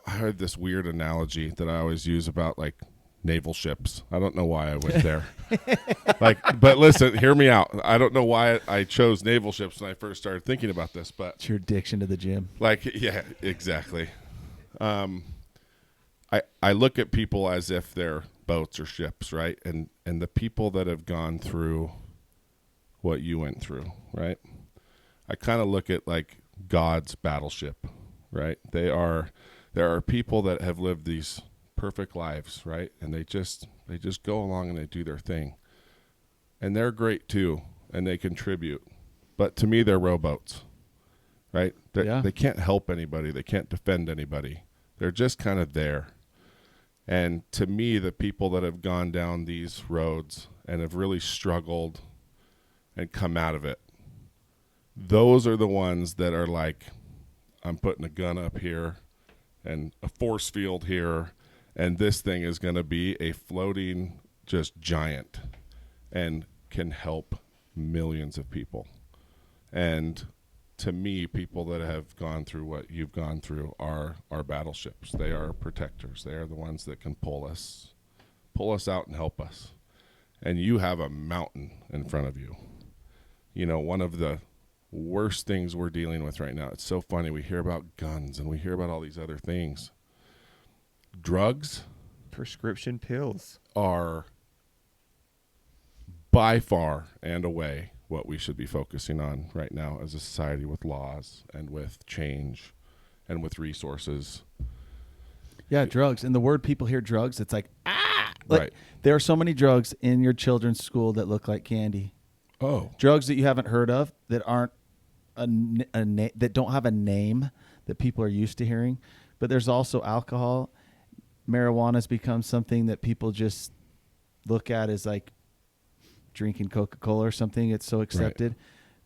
I heard this weird analogy that I always use about like naval ships. I don't know why I went there. But listen, hear me out. I don't know why I chose naval ships when I first started thinking about this, but It's your addiction to the gym. yeah, exactly. I look at people as if they're boats or ships, right? And the people that have gone through what you went through, right? I kind of look at like God's battleship, right? There are people that have lived these perfect lives, right? And they just go along and they do their thing. And they're great too, and they contribute. But to me, they're rowboats, right? They can't help anybody. They can't defend anybody. They're just kind of there. And to me, the people that have gone down these roads and have really struggled and come out of it, those are the ones that are like, I'm putting a gun up here and a force field here, and this thing is going to be a floating just giant and can help millions of people. And to me, people that have gone through what you've gone through are battleships. They are protectors. They are the ones that can pull us out and help us. And you have a mountain in front of you. One of the worst things we're dealing with right now. It's so funny. We hear about guns and we hear about all these other things. Drugs, prescription pills are by far and away what we should be focusing on right now as a society, with laws and with change and with resources. Yeah, drugs. And the word people hear drugs, it's like, Right. There are so many drugs in your children's school that look like candy. Oh. Drugs that you haven't heard of, that aren't that don't have a name that people are used to hearing. But there's also alcohol. Marijuana's become something that people just look at as like drinking Coca-Cola or something. It's so accepted. Right.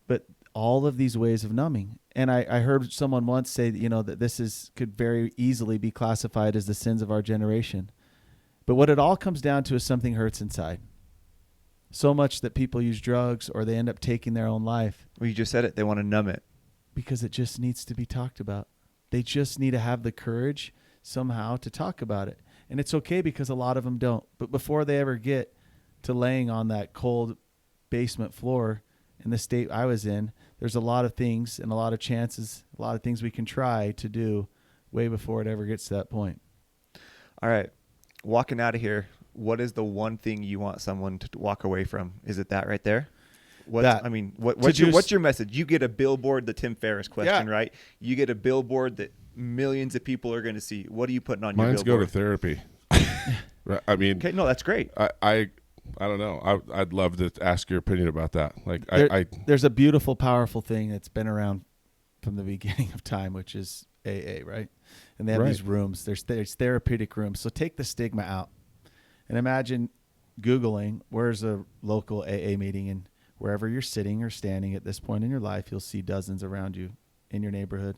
But all of these ways of numbing. And I heard someone once say that, that this could very easily be classified as the sins of our generation. But what it all comes down to is something hurts inside. So much that people use drugs or they end up taking their own life. Well, you just said it. They want to numb it. Because it just needs to be talked about. They just need to have the courage somehow to talk about it. And it's okay because a lot of them don't. But before they ever get to laying on that cold basement floor in the state I was in, there's a lot of things and a lot of chances, a lot of things we can try to do way before it ever gets to that point. All right. Walking out of here, what is the one thing you want someone to walk away from? Is it that right there? What's your message? You get a billboard, the Tim Ferriss question, right? You get a billboard that millions of people are going to see. What are you putting on your billboard? Mine's go to therapy. I mean, okay, no, that's great. I don't know. I'd love to ask your opinion about that. Like, there's a beautiful, powerful thing that's been around from the beginning of time, which is AA, right? And they have these rooms. There's therapeutic rooms. So take the stigma out, and imagine Googling where's a local AA meeting, and wherever you're sitting or standing at this point in your life, you'll see dozens around you in your neighborhood,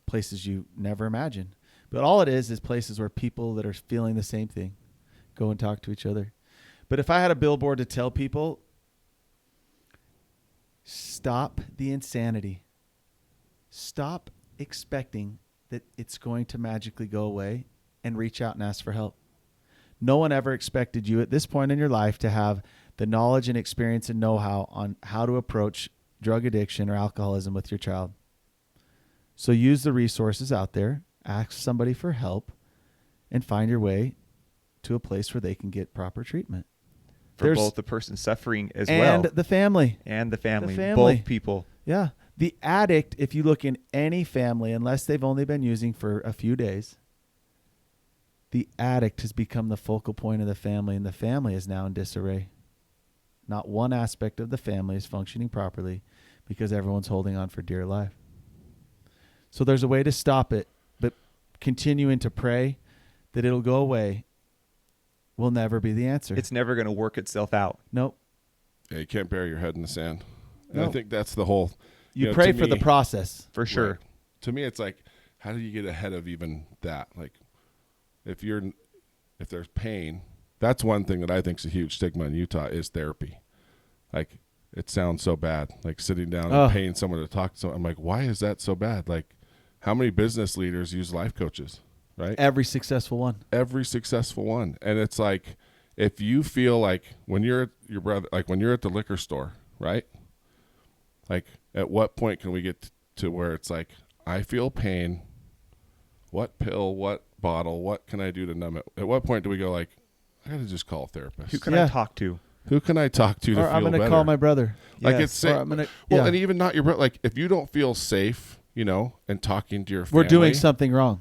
places you never imagined. But all it is places where people that are feeling the same thing go and talk to each other. But if I had a billboard to tell people, stop the insanity. stop expecting that it's going to magically go away and reach out and ask for help. No one ever expected you at this point in your life to have the knowledge and experience and know-how on how to approach drug addiction or alcoholism with your child. So use the resources out there, ask somebody for help, and find your way to a place where they can get proper treatment. For both the person suffering as well. And the family. And the family. The family. Both people. Yeah. The addict, if you look in any family, unless they've only been using for a few days, the addict has become the focal point of the family, and the family is now in disarray. Not one aspect of the family is functioning properly because everyone's holding on for dear life. So there's a way to stop it, but continuing to pray that it'll go away will never be the answer. It's never going to work itself out. Nope. Yeah, you can't bury your head in the sand. And I No. think that's the whole. You know, pray to for the me- process. For sure. Right. To me, it's like, how do you get ahead of even that? Like, if there's pain, that's one thing that I think is a huge stigma in Utah is therapy. Like, it sounds so bad. Like sitting down and paying someone to talk to someone. I'm like, why is that so bad? Like, how many business leaders use life coaches? Right? Every successful one. Every successful one. And it's like, if you feel like when you're at your brother, like when you're at the liquor store, right? Like, at what point can we get to where it's like, I feel pain. What pill, what bottle, what can I do to numb it? At what point do we go like, I got to just call a therapist? Who can I talk to? Who can I talk to Or feel I'm going to better? call my brother. Like, Yes. it's say, Or I'm gonna- well, yeah. and even not your brother. Like, if you don't feel safe, you know, and talking to your family. We're doing something wrong.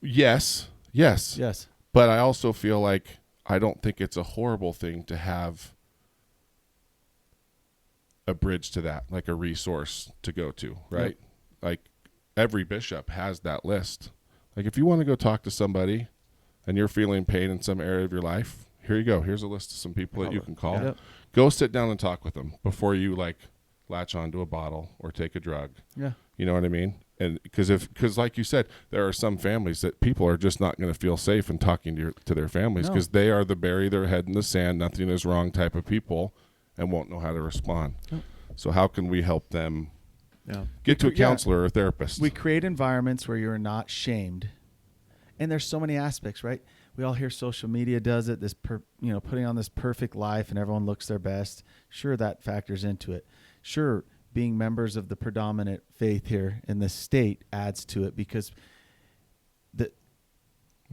Yes. Yes. But I also feel like I don't think it's a horrible thing to have a bridge to that, like a resource to go to, right? Like, every bishop has that list. Like, if you want to go talk to somebody and you're feeling pain in some area of your life, here you go. Here's a list of some people that you can call. Yep. Go sit down and talk with them before you like latch onto a bottle or take a drug. Yeah. You know what I mean? And because like you said, there are some families that people are just not going to feel safe in talking to their families No. because they are the bury their head in the sand, nothing is wrong type of people and won't know how to respond. Nope. So how can we help them Yeah. get to a Yeah. counselor or a therapist? We create environments where you're not shamed. And there's so many aspects, right? We all hear social media does it, putting on this perfect life and everyone looks their best. Sure, that factors into it. Sure, being members of the predominant faith here in the state adds to it because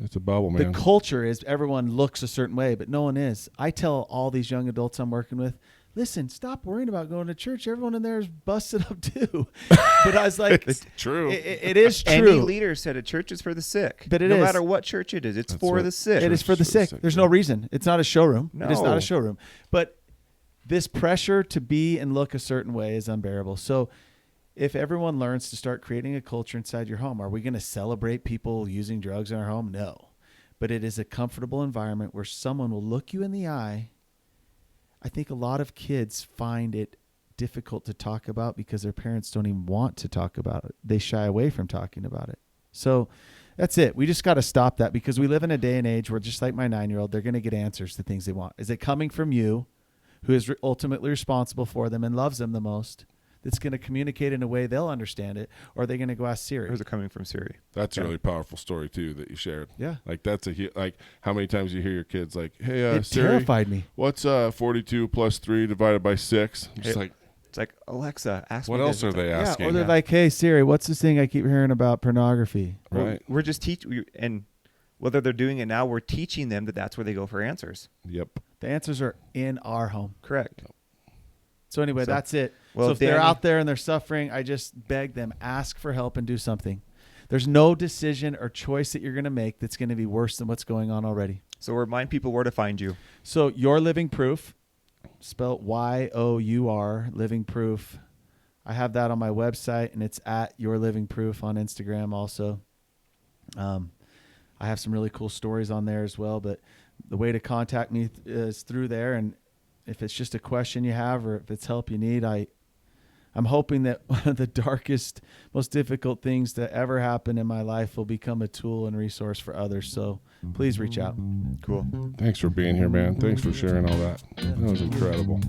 It's a bubble, man. the culture is everyone looks a certain way, but no one is. I tell all these young adults I'm working with, listen, stop worrying about going to church. Everyone in there is busted up too. But I was like, It's true. it is true. Any leader said a church is for the sick. But it no is. matter what church it is, it's That's for right. the sick. It is for the sick. There's no reason. It's not a showroom. It is not No. a showroom. But this pressure to be and look a certain way is unbearable. So if everyone learns to start creating a culture inside your home, are we going to celebrate people using drugs in our home? No. But it is a comfortable environment where someone will look you in the eye. I think a lot of kids find it difficult to talk about because their parents don't even want to talk about it. They shy away from talking about it. So that's it. We just got to stop that because we live in a day and age where just like my 9-year-old, they're going to get answers to things they want. Is it coming from you, who is ultimately responsible for them and loves them the most, that's going to communicate in a way they'll understand it, or are they going to go ask Siri? Or is it coming from Siri? That's a really powerful story too that you shared. Yeah. Like that's like how many times you hear your kids like, "Hey, It Siri, terrified me. what's 42 plus 3 divided by 6?" I'm just Hey, like, It's like, Alexa, ask what me else this. are they Yeah, asking? or they're like, hey, Siri, what's this thing I keep hearing about pornography? Right. We're just teaching, and whether they're doing it now, we're teaching them that that's where they go for answers. Yep. The answers are in our home. Correct. So anyway, So- that's it. well, so if they're Danny- out there and they're suffering, I just beg them, ask for help and do something. There's no decision or choice that you're going to make that's going to be worse than what's going on already. So remind people where to find you. So Your Living Proof, spelled YOUR, Living Proof. I have that on my website, and it's at Your Living Proof on Instagram also. I have some really cool stories on there as well, but the way to contact me is through there. And if it's just a question you have or if it's help you need, I'm hoping that one of the darkest, most difficult things that ever happened in my life will become a tool and resource for others. So please reach out. Cool. Thanks for being here, man. Thanks for sharing all that. That was incredible.